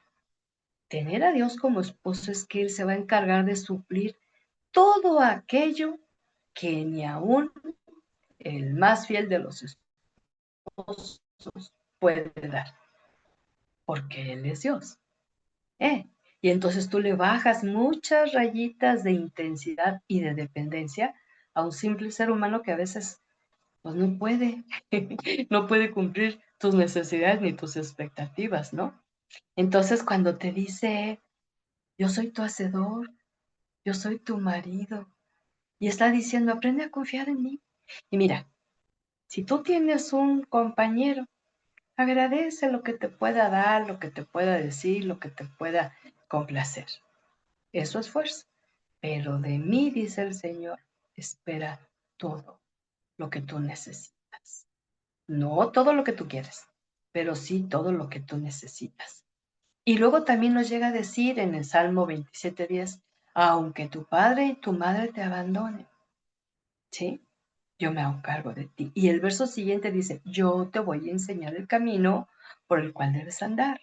Tener a Dios como esposo es que Él se va a encargar de suplir todo aquello que ni aún el más fiel de los esposos puede dar, porque Él es Dios. ¿eh? Y entonces tú le bajas muchas rayitas de intensidad y de dependencia a un simple ser humano que a veces pues no puede, no puede cumplir tus necesidades ni tus expectativas, ¿no? Entonces cuando te dice, yo soy tu hacedor, yo soy tu marido, y está diciendo, aprende a confiar en mí. Y mira, si tú tienes un compañero, agradece lo que te pueda dar, lo que te pueda decir, lo que te pueda complacer. Eso es fuerza. Pero de mí, dice el Señor, espera todo lo que tú necesitas. No todo lo que tú quieres, pero sí todo lo que tú necesitas. Y luego también nos llega a decir en el Salmo 27:10, aunque tu padre y tu madre te abandonen, ¿sí? Yo me hago cargo de ti. Y el verso siguiente dice, yo te voy a enseñar el camino por el cual debes andar.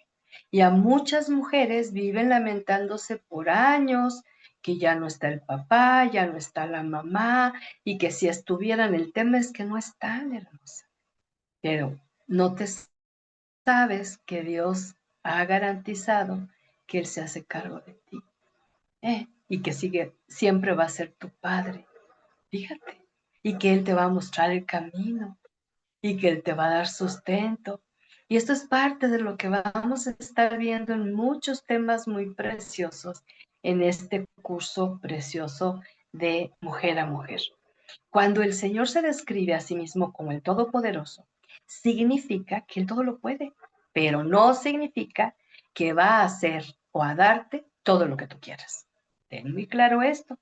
Y a muchas mujeres viven lamentándose por años que ya no está el papá, ya no está la mamá, y que si estuvieran, el tema es que no están, hermosa. Pero no te sabes que Dios ha garantizado que Él se hace cargo de ti, y que siempre va a ser tu padre. Fíjate, y que Él te va a mostrar el camino y que Él te va a dar sustento. Y esto es parte de lo que vamos a estar viendo en muchos temas muy preciosos en este curso precioso de Mujer a Mujer. Cuando el Señor se describe a sí mismo como el Todopoderoso, significa que Él todo lo puede, pero no significa que va a hacer o a darte todo lo que tú quieras. Ten muy claro esto,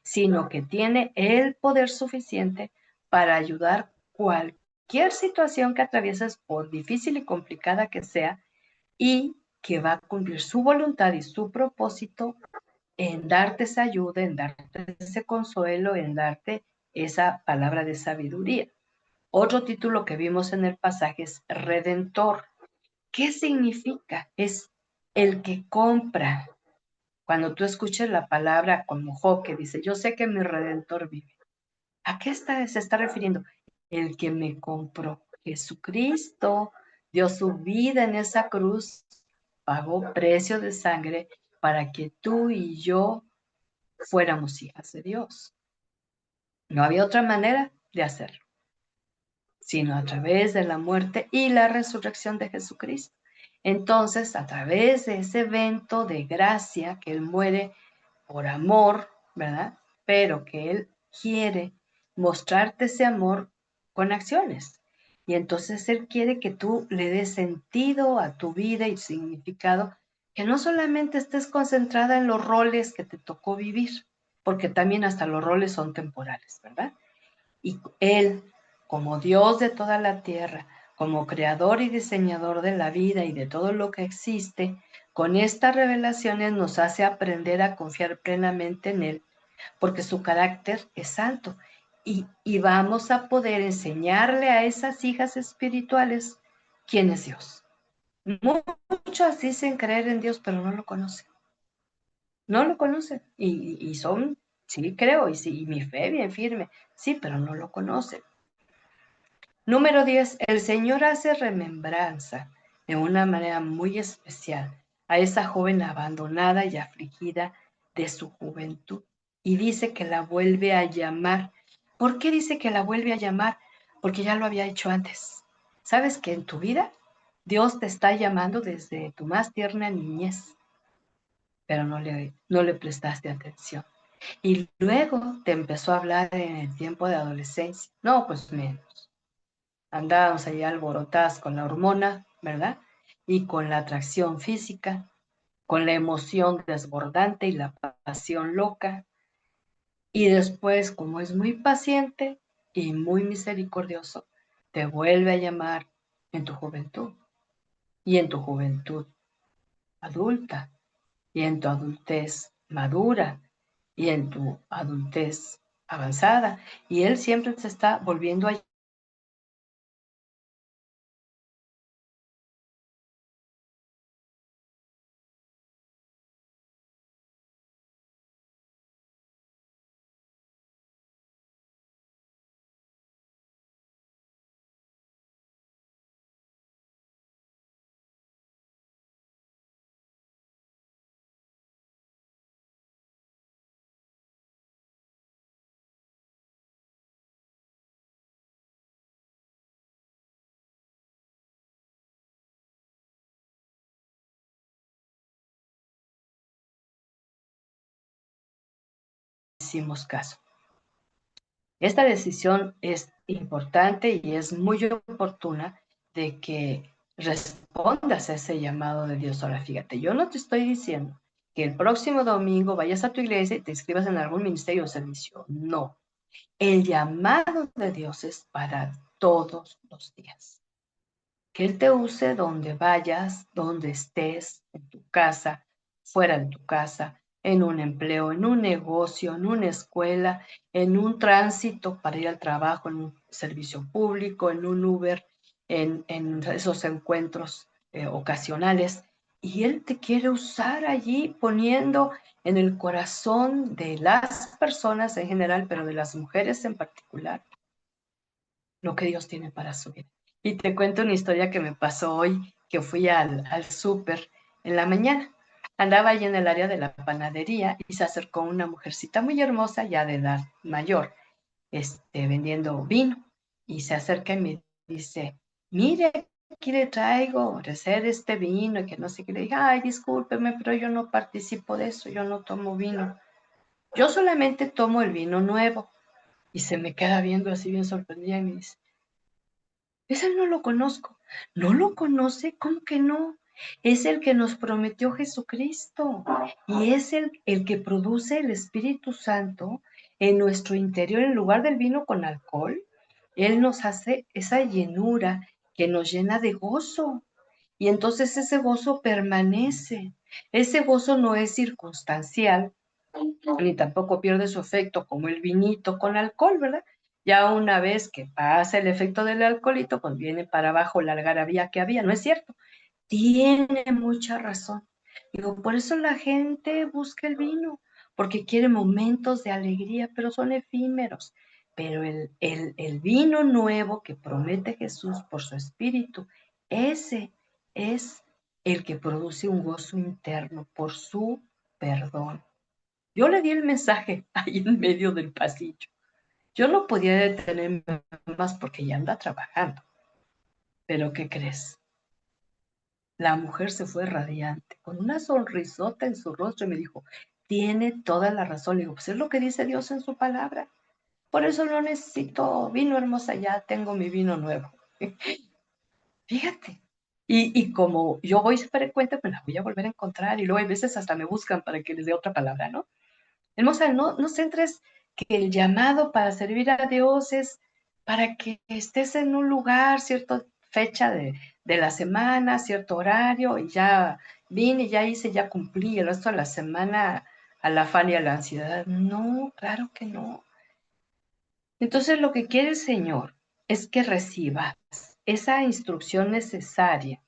sino que tiene el poder suficiente para ayudar cualquier situación que atravieses, por difícil y complicada que sea, y que va a cumplir su voluntad y su propósito en darte esa ayuda, en darte ese consuelo, en darte esa palabra de sabiduría. Otro título que vimos en el pasaje es Redentor. ¿Qué significa? Es el que compra. Cuando tú escuches la palabra como Job, que dice, yo sé que mi Redentor vive. ¿A qué se está refiriendo? El que me compró. Jesucristo dio su vida en esa cruz, pagó precio de sangre para que tú y yo fuéramos hijas de Dios. No había otra manera de hacerlo, sino a través de la muerte y la resurrección de Jesucristo. Entonces, a través de ese evento de gracia, que Él muere por amor, ¿verdad? Pero que Él quiere mostrarte ese amor con acciones. Y entonces Él quiere que tú le des sentido a tu vida y significado, que no solamente estés concentrada en los roles que te tocó vivir, porque también hasta los roles son temporales, ¿verdad? Y Él, como Dios de toda la tierra, como creador y diseñador de la vida y de todo lo que existe, con estas revelaciones nos hace aprender a confiar plenamente en Él, porque su carácter es santo. Y vamos a poder enseñarle a esas hijas espirituales quién es Dios. Muchos dicen creer en Dios, pero no lo conocen. No lo conocen. Y son, sí creo, y sí, y mi fe bien firme, sí, pero no lo conocen. Número 10. El Señor hace remembranza de una manera muy especial a esa joven abandonada y afligida de su juventud. Y dice que la vuelve a llamar. ¿Por qué dice que la vuelve a llamar? Porque ya lo había hecho antes. ¿Sabes que en tu vida Dios te está llamando desde tu más tierna niñez, pero no le prestaste atención? Y luego te empezó a hablar en el tiempo de adolescencia. No, pues menos. Andábamos ahí alborotadas con la hormona, ¿verdad? Y con la atracción física, con la emoción desbordante y la pasión loca. Y después, como es muy paciente y muy misericordioso, te vuelve a llamar en tu juventud, y en tu juventud adulta, y en tu adultez madura, y en tu adultez avanzada. Y Él siempre te está volviendo a hicimos caso. Esta decisión es importante y es muy oportuna de que respondas a ese llamado de Dios. Ahora, fíjate, yo no te estoy diciendo que el próximo domingo vayas a tu iglesia y te inscribas en algún ministerio o servicio. No. El llamado de Dios es para todos los días. Que Él te use donde vayas, donde estés, en tu casa, fuera de tu casa, en un empleo, en un negocio, en una escuela, en un tránsito para ir al trabajo, en un servicio público, en un Uber, en esos encuentros ocasionales. Y Él te quiere usar allí poniendo en el corazón de las personas en general, pero de las mujeres en particular, lo que Dios tiene para su vida. Y te cuento una historia que me pasó hoy, que fui al súper en la mañana. Andaba ahí en el área de la panadería y se acercó una mujercita muy hermosa, ya de edad mayor, vendiendo vino. Y se acerca y me dice, mire, aquí le traigo ofrecer este vino, y que no sé qué. Le dije, ay, discúlpeme, pero yo no participo de eso, yo no tomo vino. Yo solamente tomo el vino nuevo. Y se me queda viendo así bien sorprendida y me dice, Ese no lo conozco. ¿No lo conoce? ¿Cómo que no? Es el que nos prometió Jesucristo y es el que produce el Espíritu Santo en nuestro interior en lugar del vino con alcohol. Él nos hace esa llenura que nos llena de gozo y entonces ese gozo permanece. Ese gozo no es circunstancial ni tampoco pierde su efecto como el vinito con alcohol, ¿verdad? Ya una vez que pasa el efecto del alcoholito, pues viene para abajo la algarabía que había, ¿no es cierto? Tiene mucha razón. Digo, por eso la gente busca el vino, porque quiere momentos de alegría, pero son efímeros. Pero el vino nuevo que promete Jesús por su espíritu, ese es el que produce un gozo interno por su perdón. Yo le di el mensaje ahí en medio del pasillo. Yo no podía detenerme más porque ya anda trabajando. Pero ¿qué crees? La mujer se fue radiante, con una sonrisota en su rostro y me dijo, tiene toda la razón. Le digo, pues es lo que dice Dios en su palabra. Por eso no necesito vino, hermosa, ya tengo mi vino nuevo. Fíjate. Y como yo voy frecuente, pues la voy a volver a encontrar y luego hay veces hasta me buscan para que les dé otra palabra, ¿no? Hermosa, no centres que el llamado para servir a Dios es para que estés en un lugar, cierta fecha de la semana, cierto horario, y ya vine, ya hice, ya cumplí el resto de la semana al afán y a la ansiedad. No, claro que no. Entonces lo que quiere el Señor es que recibas esa instrucción necesaria,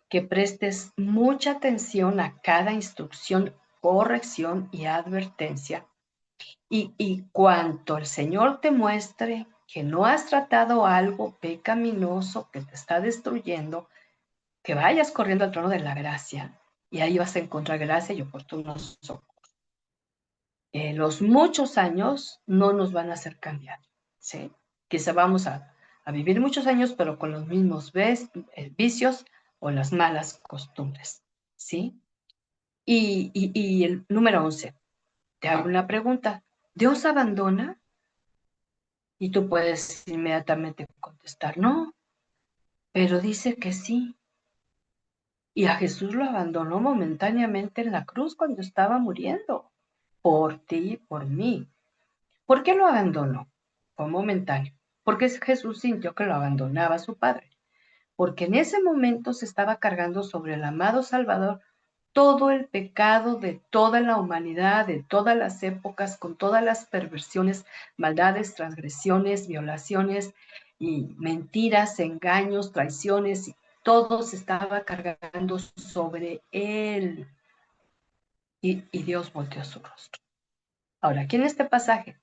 que prestes mucha atención a cada instrucción, corrección y advertencia y cuanto el Señor te muestre que no has tratado algo pecaminoso que te está destruyendo, que vayas corriendo al trono de la gracia y ahí vas a encontrar gracia y oportunos socorros. Los muchos años no nos van a hacer cambiar, ¿sí? Quizá vamos a vivir muchos años, pero con los mismos vicios o las malas costumbres, ¿sí? Y el número 11, te hago una pregunta. ¿Dios abandona? Y tú puedes inmediatamente contestar, no, pero dice que sí. Y a Jesús lo abandonó momentáneamente en la cruz cuando estaba muriendo, por ti y por mí. ¿Por qué lo abandonó? Fue momentáneo. Porque Jesús sintió que lo abandonaba su Padre. Porque en ese momento se estaba cargando sobre el amado Salvador todo el pecado de toda la humanidad, de todas las épocas, con todas las perversiones, maldades, transgresiones, violaciones y mentiras, engaños, traiciones, y todo se estaba cargando sobre él. Y Dios volteó su rostro. Ahora, aquí en este pasaje,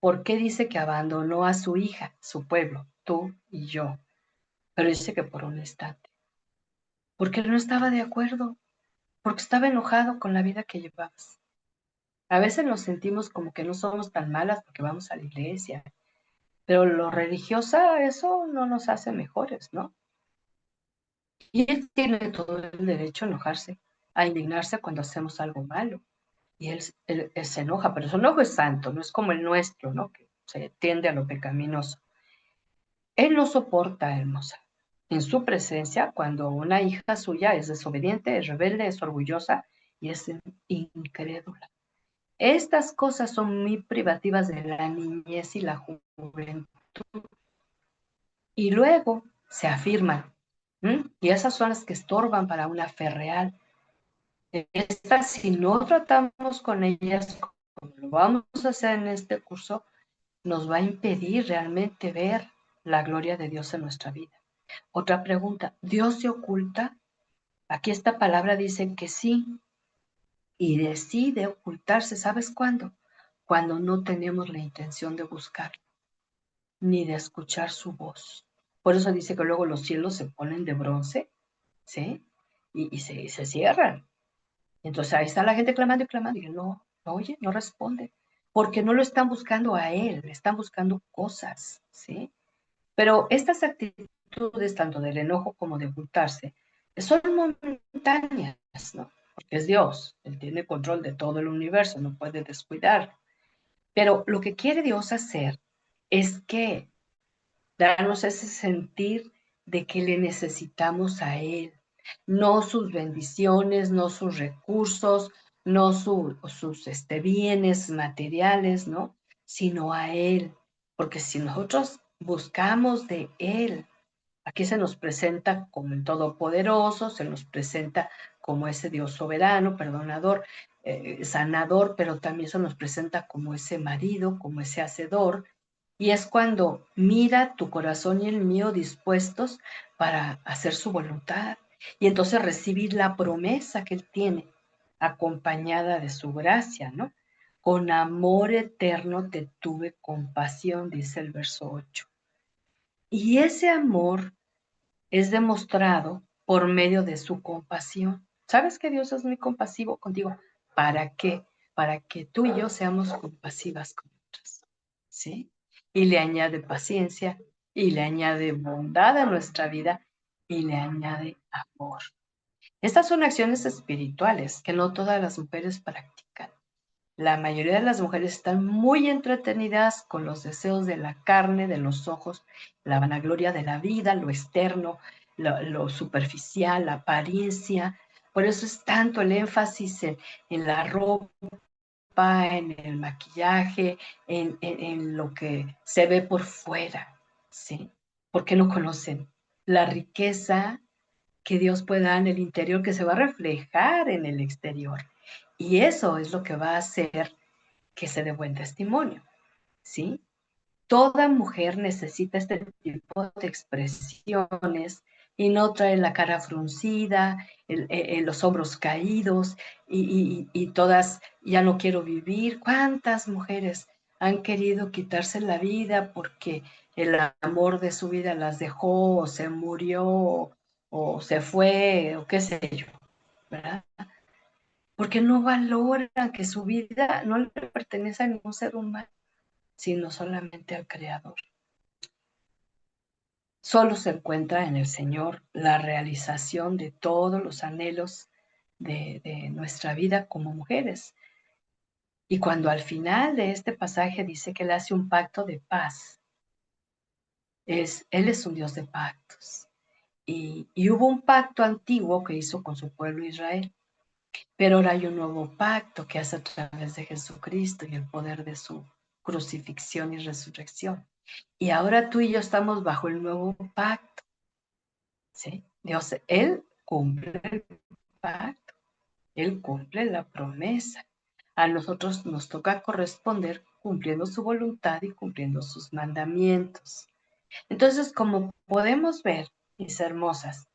¿por qué dice que abandonó a su hija, su pueblo, tú y yo? Pero dice que por un instante. Porque no estaba de acuerdo, porque estaba enojado con la vida que llevabas. A veces nos sentimos como que no somos tan malas porque vamos a la iglesia, pero lo religiosa, eso no nos hace mejores, ¿no? Y él tiene todo el derecho a enojarse, a indignarse cuando hacemos algo malo. Y él se enoja, pero su enojo es santo, no es como el nuestro, ¿no? Que se tiende a lo pecaminoso. Él no soporta, hermosa, en su presencia cuando una hija suya es desobediente, es rebelde, es orgullosa y es incrédula. Estas cosas son muy privativas de la niñez y la juventud. Y luego se afirman. Y esas son las que estorban para una fe real. Estas, si no tratamos con ellas como lo vamos a hacer en este curso, nos va a impedir realmente ver la gloria de Dios en nuestra vida. Otra pregunta, ¿Dios se oculta? Aquí esta palabra dice que sí, y decide ocultarse, ¿sabes cuándo? Cuando no tenemos la intención de buscar ni de escuchar su voz. Por eso dice que luego los cielos se ponen de bronce, ¿sí? Y se cierran. Entonces ahí está la gente clamando y clamando, y no oye, no responde, porque no lo están buscando a él, están buscando cosas, ¿sí? Pero estas actitudes, tanto del enojo como de ocultarse, son momentáneas, ¿no? Porque es Dios, Él tiene control de todo el universo, no puede descuidar. Pero lo que quiere Dios hacer es que darnos ese sentir de que le necesitamos a Él, no sus bendiciones, no sus recursos, no sus bienes materiales, ¿no? Sino a Él, porque si nosotros buscamos de Él, aquí se nos presenta como el Todopoderoso, se nos presenta como ese Dios soberano, perdonador, sanador, pero también se nos presenta como ese marido, como ese hacedor. Y es cuando mira tu corazón y el mío dispuestos para hacer su voluntad. Y entonces recibir la promesa que Él tiene, acompañada de su gracia, ¿no? Con amor eterno te tuve compasión, dice el verso 8. Y ese amor es demostrado por medio de su compasión. ¿Sabes que Dios es muy compasivo contigo? ¿Para qué? Para que tú y yo seamos compasivas con otras, ¿sí? Y le añade paciencia, y le añade bondad a nuestra vida, y le añade amor. Estas son acciones espirituales que no todas las mujeres practican. La mayoría de las mujeres están muy entretenidas con los deseos de la carne, de los ojos, la vanagloria de la vida, lo externo, lo superficial, la apariencia. Por eso es tanto el énfasis en la ropa, en el maquillaje, en lo que se ve por fuera, ¿sí? Porque no conocen la riqueza que Dios puede dar en el interior, que se va a reflejar en el exterior. Y eso es lo que va a hacer que se dé buen testimonio, ¿sí? Toda mujer necesita este tipo de expresiones y no trae la cara fruncida, los hombros caídos y todas, ya no quiero vivir. ¿Cuántas mujeres han querido quitarse la vida porque el amor de su vida las dejó o se murió o se fue o qué sé yo, ¿verdad? Porque no valoran que su vida no le pertenece a ningún ser humano, sino solamente al Creador. Solo se encuentra en el Señor la realización de todos los anhelos de nuestra vida como mujeres. Y cuando al final de este pasaje dice que Él hace un pacto de paz, Él es un Dios de pactos. Y hubo un pacto antiguo que hizo con su pueblo Israel, pero ahora hay un nuevo pacto que hace a través de Jesucristo y el poder de su crucifixión y resurrección. Y ahora tú y yo estamos bajo el nuevo pacto, ¿sí? Dios, Él cumple el pacto, Él cumple la promesa. A nosotros nos toca corresponder cumpliendo su voluntad y cumpliendo sus mandamientos. Entonces, como podemos ver, mis hermosas,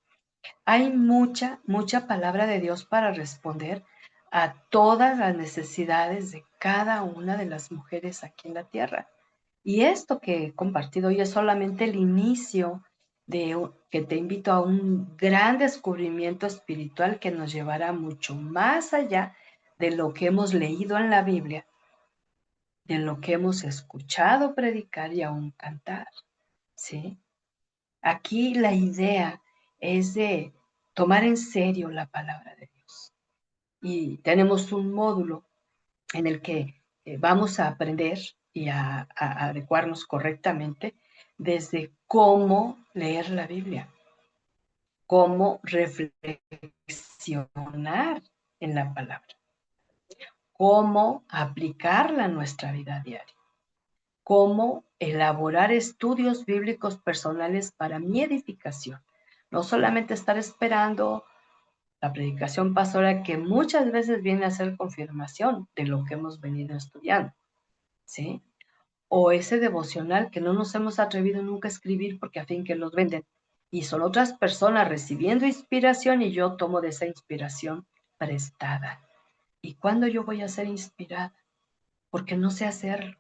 hay mucha, mucha palabra de Dios para responder a todas las necesidades de cada una de las mujeres aquí en la tierra. Y esto que he compartido hoy es solamente el inicio de que te invito a un gran descubrimiento espiritual que nos llevará mucho más allá de lo que hemos leído en la Biblia, de lo que hemos escuchado predicar y aún cantar, ¿sí? Aquí la idea es de tomar en serio la palabra de Dios. Y tenemos un módulo en el que vamos a aprender y a adecuarnos correctamente desde cómo leer la Biblia, cómo reflexionar en la palabra, cómo aplicarla a nuestra vida diaria, cómo elaborar estudios bíblicos personales para mi edificación. No solamente estar esperando la predicación pastoral, que muchas veces viene a ser confirmación de lo que hemos venido estudiando, ¿sí? O ese devocional que no nos hemos atrevido nunca a escribir porque a fin que los venden. Y son otras personas recibiendo inspiración y yo tomo de esa inspiración prestada. ¿Y cuándo yo voy a ser inspirada? Porque no sé hacerlo,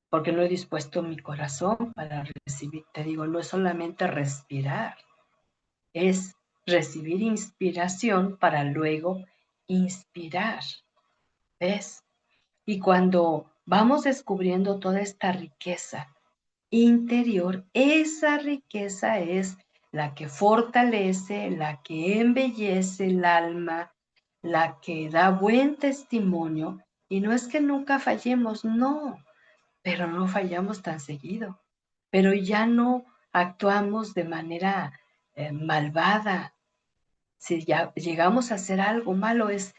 porque no he dispuesto mi corazón para recibir. Te digo, no es solamente respirar, es recibir inspiración para luego inspirar. ¿Ves? Y cuando vamos descubriendo toda esta riqueza interior, esa riqueza es la que fortalece, la que embellece el alma, la que da buen testimonio. Y no es que nunca fallemos, no, pero no fallamos tan seguido. pero ya no actuamos de manera malvada. Si ya llegamos a hacer algo malo es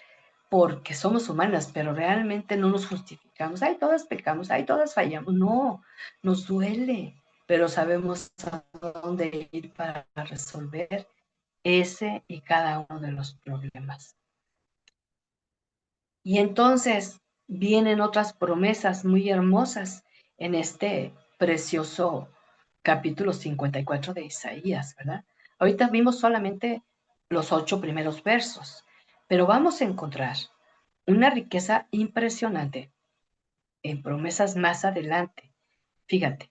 porque somos humanas, pero realmente no nos justificamos. Ay, todas pecamos, ay, todas fallamos. No, nos duele, pero sabemos a dónde ir para resolver ese y cada uno de los problemas. Y entonces vienen otras promesas muy hermosas en este precioso capítulo 54 de Isaías, ¿verdad? Ahorita vimos solamente los 8 primeros versos, pero vamos a encontrar una riqueza impresionante en promesas más adelante. Fíjate,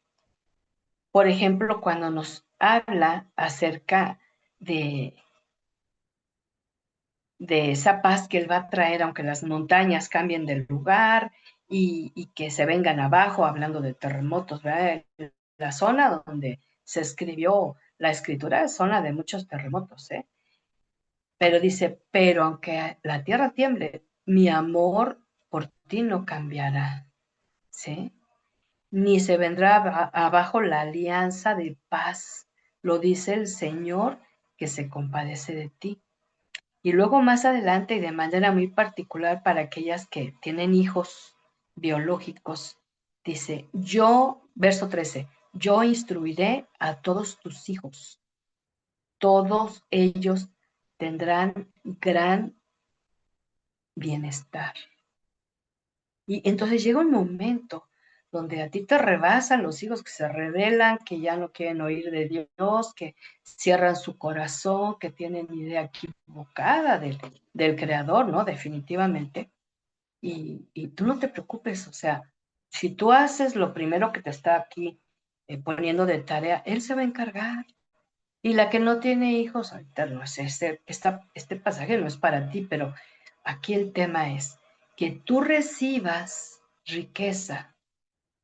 por ejemplo, cuando nos habla acerca de esa paz que Él va a traer, aunque las montañas cambien de lugar y que se vengan abajo, hablando de terremotos, ¿verdad? La zona donde se escribió la escritura es zona de muchos terremotos, ¿eh? Pero dice, pero aunque la tierra tiemble, mi amor por ti no cambiará, ¿sí? Ni se vendrá abajo la alianza de paz, lo dice el Señor que se compadece de ti. Y luego más adelante y de manera muy particular para aquellas que tienen hijos biológicos, dice, yo, verso 13, yo instruiré a todos tus hijos, todos ellos tendrán gran bienestar. Y entonces llega un momento donde a ti te rebasan los hijos que se rebelan, que ya no quieren oír de Dios, que cierran su corazón, que tienen idea equivocada del Creador, ¿no? Definitivamente. Y tú no te preocupes, o sea, si tú haces lo primero que te está aquí poniendo de tarea, Él se va a encargar. Y la que no tiene hijos, ahorita no sé, este pasaje no es para ti, pero aquí el tema es que tú recibas riqueza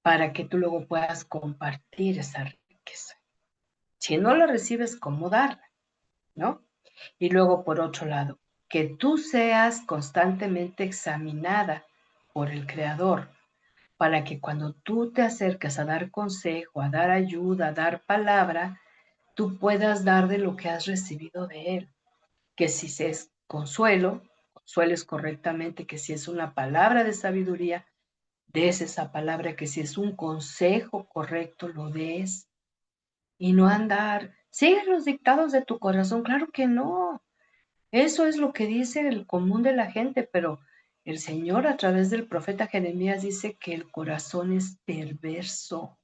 para que tú luego puedas compartir esa riqueza. Si no la recibes, ¿cómo darla? ¿No? Y luego, por otro lado, que tú seas constantemente examinada por el Creador para que cuando tú te acercas a dar consejo, a dar ayuda, a dar palabra, tú puedas dar de lo que has recibido de Él. Que si es consuelo, consueles correctamente, que si es una palabra de sabiduría, des esa palabra, que si es un consejo correcto, lo des. Y no andar, sigue los dictados de tu corazón, claro que no. Eso es lo que dice el común de la gente, pero el Señor a través del profeta Jeremías dice que el corazón es perverso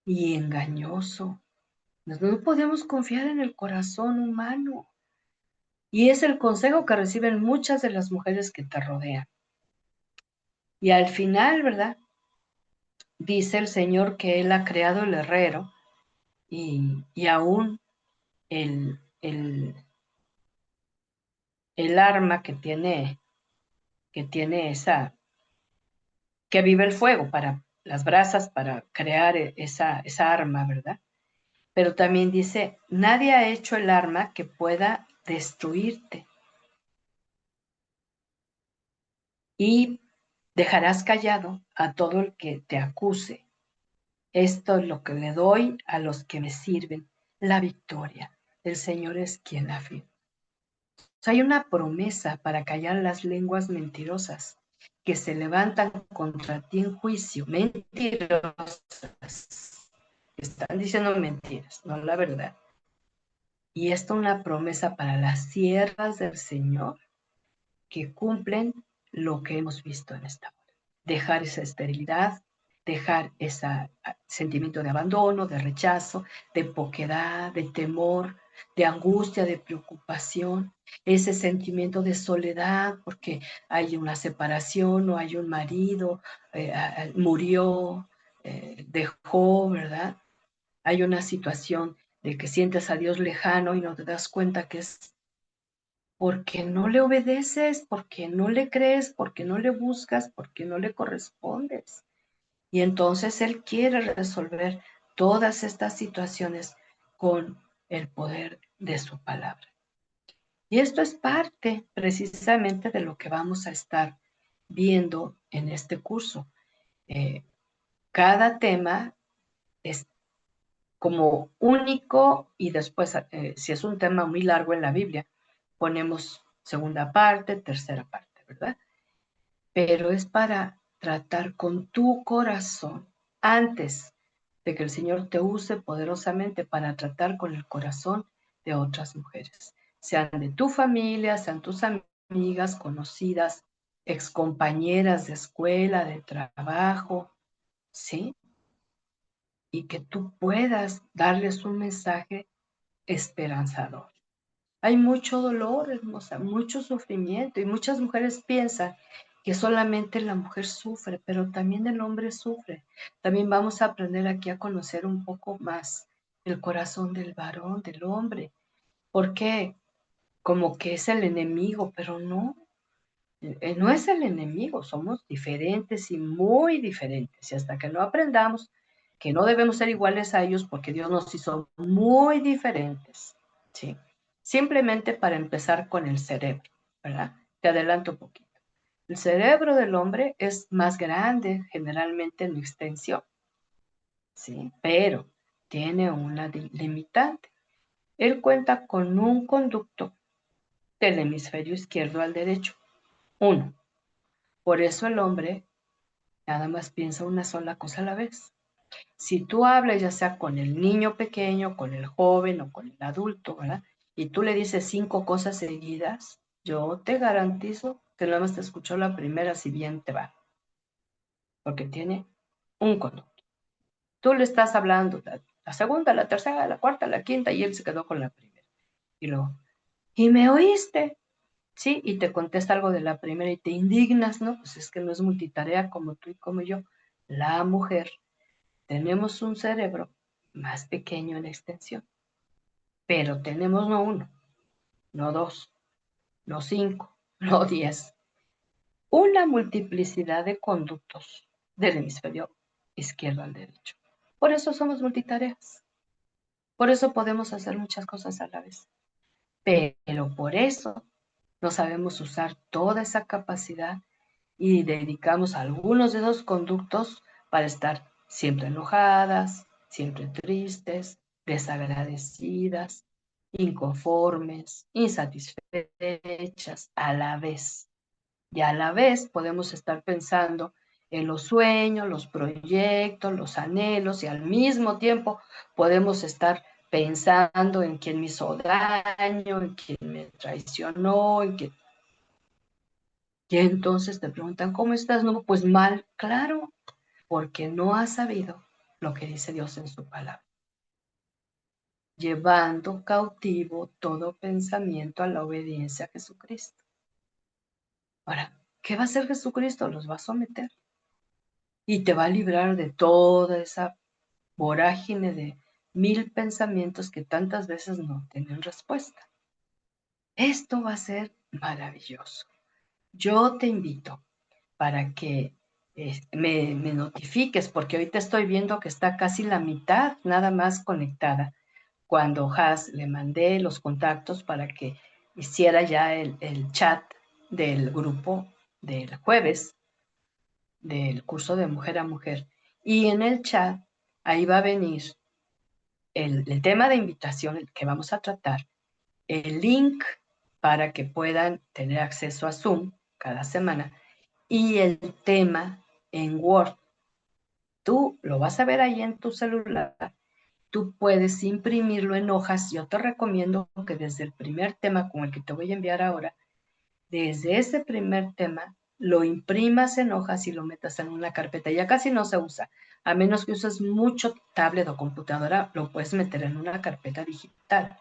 y engañoso. No podemos confiar en el corazón humano. Y es el consejo que reciben muchas de las mujeres que te rodean. Y al final, ¿verdad? Dice el Señor que Él ha creado el herrero y aún el, el, el arma que tiene esa, que vive el fuego para las brasas, para crear esa arma, ¿verdad? Pero también dice, nadie ha hecho el arma que pueda destruirte y dejarás callado a todo el que te acuse. Esto es lo que le doy a los que me sirven, la victoria. El Señor es quien la firma. O sea, hay una promesa para callar las lenguas mentirosas que se levantan contra ti en juicio, mentirosas, están diciendo mentiras, no la verdad. Y esto es una promesa para las siervas del Señor que cumplen lo que hemos visto en esta hora. Dejar esa esterilidad, dejar ese sentimiento de abandono, de rechazo, de poquedad, de temor, de angustia, de preocupación, ese sentimiento de soledad porque hay una separación o hay un marido, murió, dejó, ¿verdad? Hay una situación de que sientes a Dios lejano y no te das cuenta que es porque no le obedeces, porque no le crees, porque no le buscas, porque no le correspondes. Y entonces Él quiere resolver todas estas situaciones con el poder de su palabra. Y esto es parte precisamente de lo que vamos a estar viendo en este curso. Cada tema como único y después, si es un tema muy largo en la Biblia, ponemos segunda parte, tercera parte, ¿verdad? Pero es para tratar con tu corazón antes de que el Señor te use poderosamente para tratar con el corazón de otras mujeres, sean de tu familia, sean tus amigas, conocidas, excompañeras de escuela, de trabajo, ¿sí? Y que tú puedas darles un mensaje esperanzador. Hay mucho dolor, hermosa, mucho sufrimiento y muchas mujeres piensan que solamente la mujer sufre, pero también el hombre sufre. También vamos a aprender aquí a conocer un poco más el corazón del varón, del hombre. ¿Por qué? Como que es el enemigo, pero no, no es el enemigo, somos diferentes y muy diferentes. Y hasta que no aprendamos que no debemos ser iguales a ellos porque Dios nos hizo muy diferentes, ¿sí? Simplemente para empezar con el cerebro, ¿verdad? Te adelanto un poquito. El cerebro del hombre es más grande generalmente en extensión, ¿sí? Pero tiene una limitante. Él cuenta con un conducto del hemisferio izquierdo al derecho, uno. Por eso el hombre nada más piensa una sola cosa a la vez. Si tú hablas ya sea con el niño pequeño, con el joven o con el adulto, ¿verdad? Y tú le dices 5 cosas seguidas, yo te garantizo que nada más te escuchó la primera si bien te va, porque tiene un conducto. Tú le estás hablando la segunda, la tercera, la cuarta, la quinta y él se quedó con la primera. Y luego, ¿y me oíste? Sí, y te contesta algo de la primera y te indignas, ¿no? Pues es que no es multitarea como tú y como yo. La mujer tenemos un cerebro más pequeño en extensión, pero tenemos no uno, no dos, no cinco, no 10, una multiplicidad de conductos del hemisferio izquierdo al derecho. Por eso somos multitareas, por eso podemos hacer muchas cosas a la vez, pero por eso no sabemos usar toda esa capacidad y dedicamos algunos de esos conductos para estar siempre enojadas, siempre tristes, desagradecidas, inconformes, insatisfechas a la vez. Y a la vez podemos estar pensando en los sueños, los proyectos, los anhelos y al mismo tiempo podemos estar pensando en quién me hizo daño, en quién me traicionó, en quién... Y entonces te preguntan, ¿cómo estás? No, pues mal, claro, porque no has sabido lo que dice Dios en su palabra, llevando cautivo todo pensamiento a la obediencia a Jesucristo. Ahora, ¿qué va a hacer Jesucristo? Los va a someter y te va a librar de toda esa vorágine de 1000 pensamientos que tantas veces no tienen respuesta. Esto va a ser maravilloso. Yo te invito para que me notifiques, porque ahorita estoy viendo que está casi la mitad nada más conectada. Cuando Has le mandé los contactos para que hiciera ya el chat del grupo del jueves, del curso de mujer a mujer. Y en el chat, ahí va a venir el tema de invitación que vamos a tratar, el link para que puedan tener acceso a Zoom cada semana y el tema en Word. Tú lo vas a ver ahí en tu celular. Tú puedes imprimirlo en hojas. Yo te recomiendo que desde el primer tema con el que te voy a enviar ahora, desde ese primer tema, lo imprimas en hojas y lo metas en una carpeta. Ya casi no se usa. A menos que uses mucho tablet o computadora, lo puedes meter en una carpeta digital.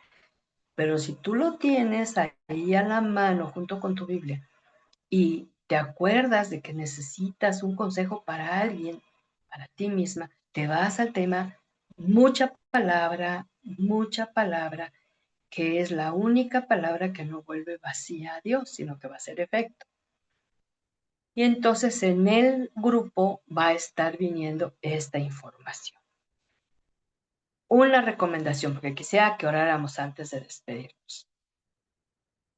Pero si tú lo tienes ahí a la mano junto con tu Biblia y te acuerdas de que necesitas un consejo para alguien, para ti misma, te vas al tema, mucha palabra, que es la única palabra que no vuelve vacía a Dios, sino que va a ser efecto. Y entonces en el grupo va a estar viniendo esta información. Una recomendación, porque quisiera que oráramos antes de despedirnos.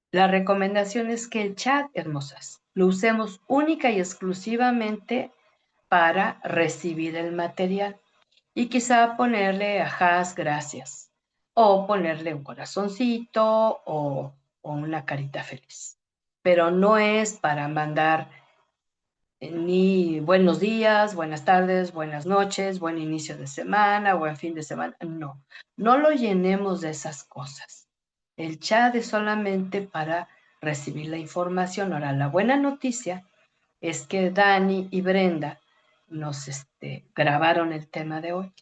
La recomendación es que el chat, hermosas, lo usemos única y exclusivamente para recibir el material. y quizá ponerle ajás, gracias, o ponerle un corazoncito o una carita feliz. Pero no es para mandar ni buenos días, buenas tardes, buenas noches, buen inicio de semana, buen fin de semana. No, no lo llenemos de esas cosas. El chat es solamente para recibir la información. Ahora, la buena noticia es que Dani y Brenda nos grabaron el tema de hoy.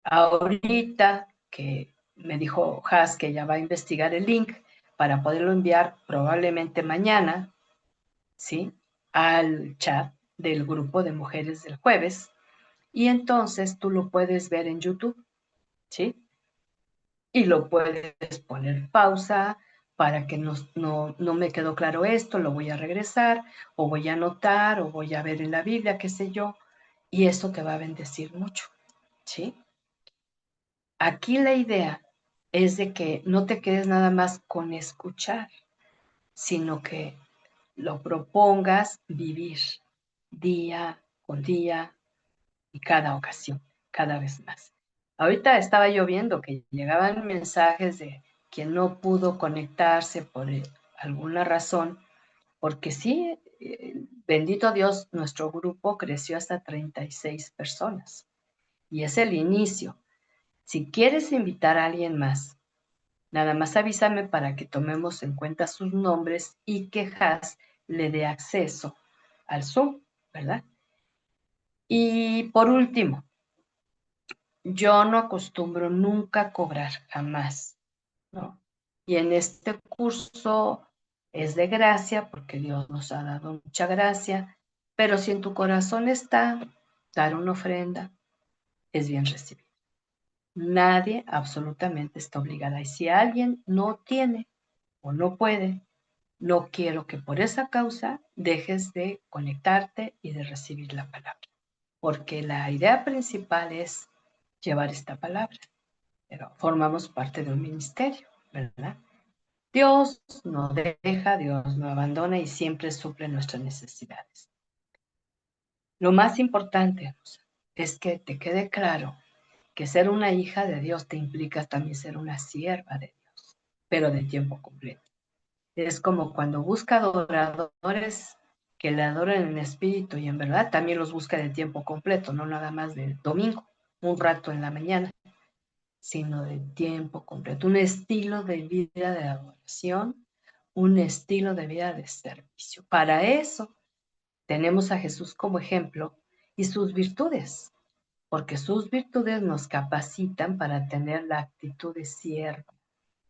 Ahorita que me dijo Has que ella va a investigar el link para poderlo enviar probablemente mañana, ¿sí? Al chat del grupo de mujeres del jueves, y entonces tú lo puedes ver en YouTube, ¿sí? Y lo puedes poner pausa para que no me quedó claro esto, lo voy a regresar, o voy a anotar, o voy a ver en la Biblia, qué sé yo, y eso te va a bendecir mucho, ¿sí? Aquí la idea es de que no te quedes nada más con escuchar, sino que lo propongas vivir día con día y cada ocasión, cada vez más. Ahorita estaba yo viendo que llegaban mensajes de quien no pudo conectarse por alguna razón, porque sí, bendito Dios, nuestro grupo creció hasta 36 personas y es el inicio. Si quieres invitar a alguien más, nada más avísame para que tomemos en cuenta sus nombres y que Has le dé acceso al Zoom, ¿verdad? Y por último, yo no acostumbro nunca a cobrar, jamás, ¿no? Y en este curso es de gracia porque Dios nos ha dado mucha gracia, pero si en tu corazón está dar una ofrenda, es bien recibido. Nadie absolutamente está obligada. Y si alguien no tiene o no puede, no quiero que por esa causa dejes de conectarte y de recibir la palabra, porque la idea principal es llevar esta palabra, pero formamos parte de un ministerio, ¿verdad? Dios no deja, Dios no abandona y siempre suple nuestras necesidades. Lo más importante es que te quede claro que ser una hija de Dios te implica también ser una sierva de Dios, pero de tiempo completo. Es como cuando busca adoradores que le adoren en espíritu y en verdad, también los busca de tiempo completo, no nada más de domingo, un rato en la mañana, sino de tiempo completo, un estilo de vida de adoración, un estilo de vida de servicio. Para eso tenemos a Jesús como ejemplo y sus virtudes, porque sus virtudes nos capacitan para tener la actitud de siervo,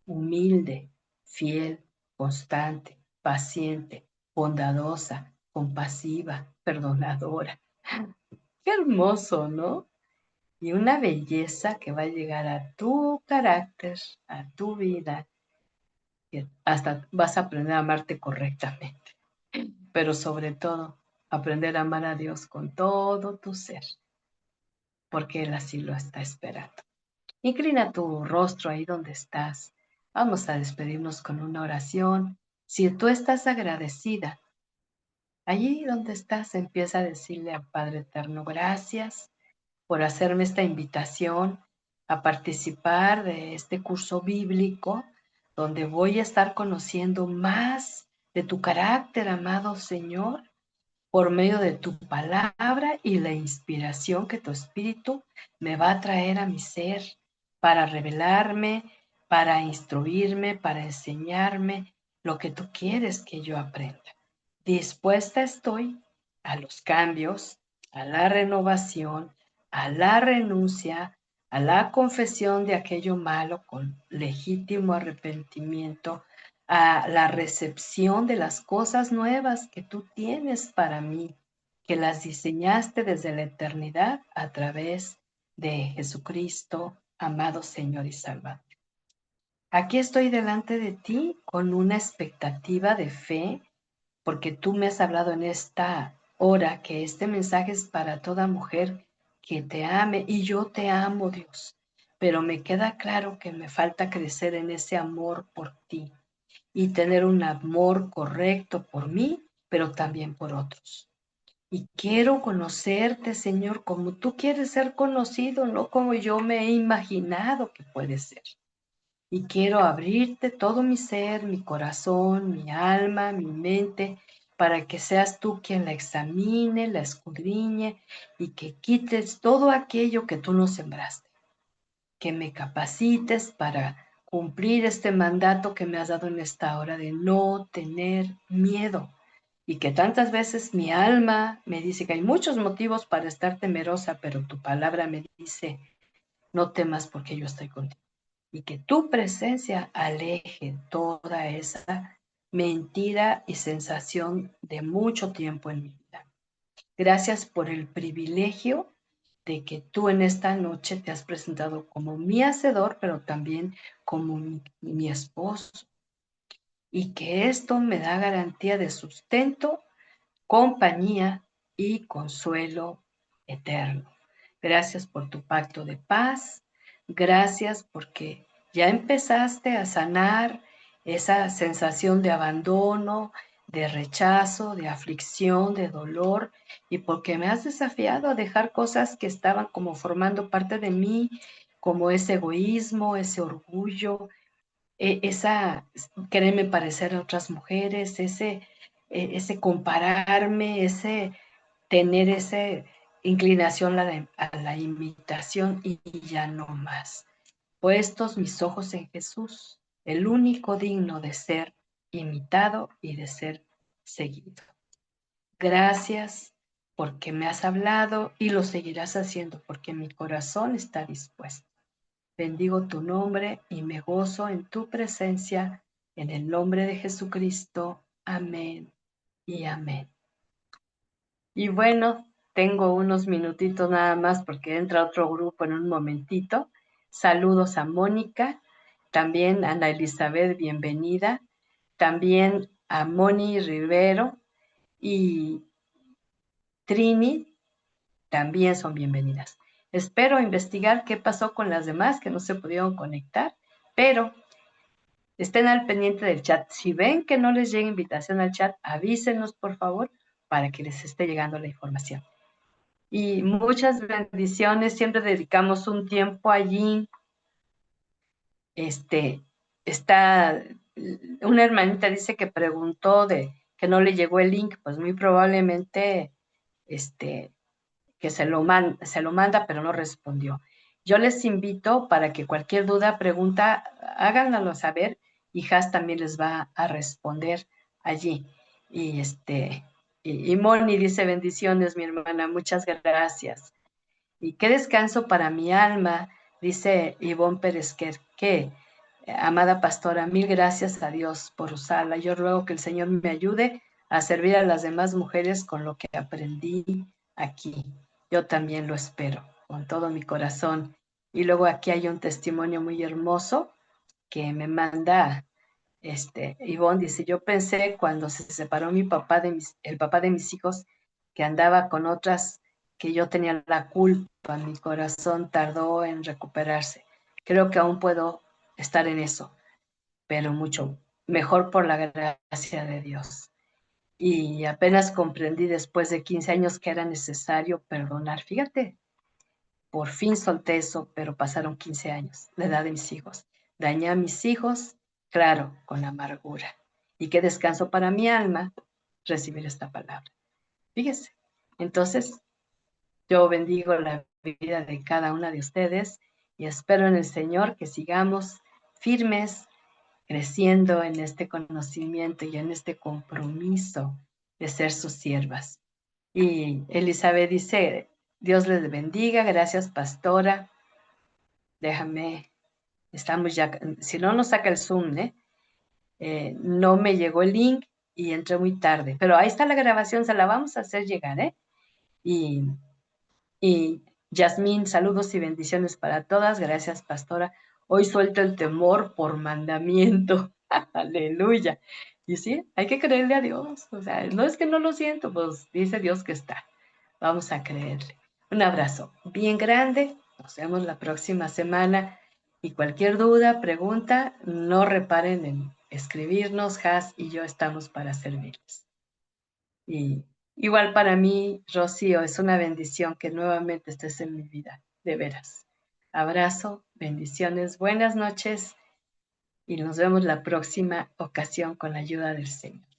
humilde, fiel, constante, paciente, bondadosa, compasiva, perdonadora. Qué hermoso, ¿no? Y una belleza que va a llegar a tu carácter, a tu vida, que hasta vas a aprender a amarte correctamente, pero sobre todo aprender a amar a Dios con todo tu ser, porque Él así lo está esperando. Inclina tu rostro ahí donde estás. Vamos a despedirnos con una oración. Si tú estás agradecida, allí donde estás, empieza a decirle al Padre Eterno, gracias por hacerme esta invitación a participar de este curso bíblico, donde voy a estar conociendo más de tu carácter, amado Señor, por medio de tu palabra y la inspiración que tu espíritu me va a traer a mi ser para revelarme, para instruirme, para enseñarme lo que tú quieres que yo aprenda. Dispuesta estoy a los cambios, a la renovación, a la renuncia, a la confesión de aquello malo con legítimo arrepentimiento, a la recepción de las cosas nuevas que tú tienes para mí, que las diseñaste desde la eternidad a través de Jesucristo, amado Señor y Salvador. Aquí estoy delante de ti con una expectativa de fe, porque tú me has hablado en esta hora que este mensaje es para toda mujer que te ame y yo te amo, Dios, pero me queda claro que me falta crecer en ese amor por ti y tener un amor correcto por mí, pero también por otros. Y quiero conocerte, Señor, como tú quieres ser conocido, no como yo me he imaginado que puede ser. Y quiero abrirte todo mi ser, mi corazón, mi alma, mi mente, para que seas tú quien la examine, la escudriñe y que quites todo aquello que tú no sembraste. Que me capacites para cumplir este mandato que me has dado en esta hora de no tener miedo. Y que tantas veces mi alma me dice que hay muchos motivos para estar temerosa, pero tu palabra me dice, no temas porque yo estoy contigo. Y que tu presencia aleje toda esa mentira y sensación de mucho tiempo en mi vida. Gracias por el privilegio de que tú en esta noche te has presentado como mi hacedor, pero también como mi esposo. Y que esto me da garantía de sustento, compañía y consuelo eterno. Gracias por tu pacto de paz. Gracias porque ya empezaste a sanar esa sensación de abandono, de rechazo, de aflicción, de dolor, y porque me has desafiado a dejar cosas que estaban como formando parte de mí, como ese egoísmo, ese orgullo, esa quererme parecer a otras mujeres, ese compararme, ese tener esa inclinación a la imitación y ya no más. Puestos mis ojos en Jesús, el único digno de ser imitado y de ser seguido. Gracias porque me has hablado y lo seguirás haciendo porque mi corazón está dispuesto. Bendigo tu nombre y me gozo en tu presencia, en el nombre de Jesucristo. Amén y amén. Y bueno, tengo unos minutitos nada más porque entra otro grupo en un momentito. Saludos a Mónica, también a Ana Elizabeth, bienvenida, también a Moni Rivero y Trini, también son bienvenidas. Espero investigar qué pasó con las demás que no se pudieron conectar, pero estén al pendiente del chat. Si ven que no les llega invitación al chat, avísenos, por favor, para que les esté llegando la información. Y muchas bendiciones. Siempre dedicamos un tiempo allí. Está una hermanita dice que preguntó de que no le llegó el link, pues muy probablemente que se lo manda, pero no respondió. Yo les invito para que cualquier duda, pregunta, háganlo saber y Has también les va a responder allí. Y Moni dice bendiciones, mi hermana, muchas gracias. Y qué descanso para mi alma, dice Ivonne Pérez, que amada pastora, mil gracias a Dios por usarla. Yo ruego que el Señor me ayude a servir a las demás mujeres con lo que aprendí aquí. Yo también lo espero con todo mi corazón. Y luego aquí hay un testimonio muy hermoso que me manda Ivonne, dice, yo pensé cuando se separó el papá de mis hijos, que andaba con otras, que yo tenía la culpa, mi corazón tardó en recuperarse. Creo que aún puedo estar en eso, pero mucho mejor por la gracia de Dios. Y apenas comprendí después de 15 años que era necesario perdonar. Fíjate, por fin solté eso, pero pasaron 15 años, la edad de mis hijos. Dañé a mis hijos, claro, con amargura. Y qué descanso para mi alma recibir esta palabra. Fíjese. Entonces, yo bendigo la vida de cada una de ustedes y espero en el Señor que sigamos firmes, creciendo en este conocimiento y en este compromiso de ser sus siervas. Y Elizabeth dice, Dios les bendiga, gracias pastora. Déjame, estamos ya, si no nos saca el Zoom, no me llegó el link y entré muy tarde, pero ahí está la grabación, se la vamos a hacer llegar, ¿eh? Y, y Yasmín, saludos y bendiciones para todas, gracias pastora. Hoy suelto el temor por mandamiento, aleluya. Y sí, hay que creerle a Dios, o sea, no es que no lo siento, pues dice Dios que está. Vamos a creerle. Un abrazo bien grande. Nos vemos la próxima semana. Y cualquier duda, pregunta, no reparen en escribirnos. Has y yo estamos para servirles. Y Igual para mí, Rocío, es una bendición que nuevamente estés en mi vida, de veras. Abrazo, bendiciones, buenas noches y nos vemos la próxima ocasión con la ayuda del Señor.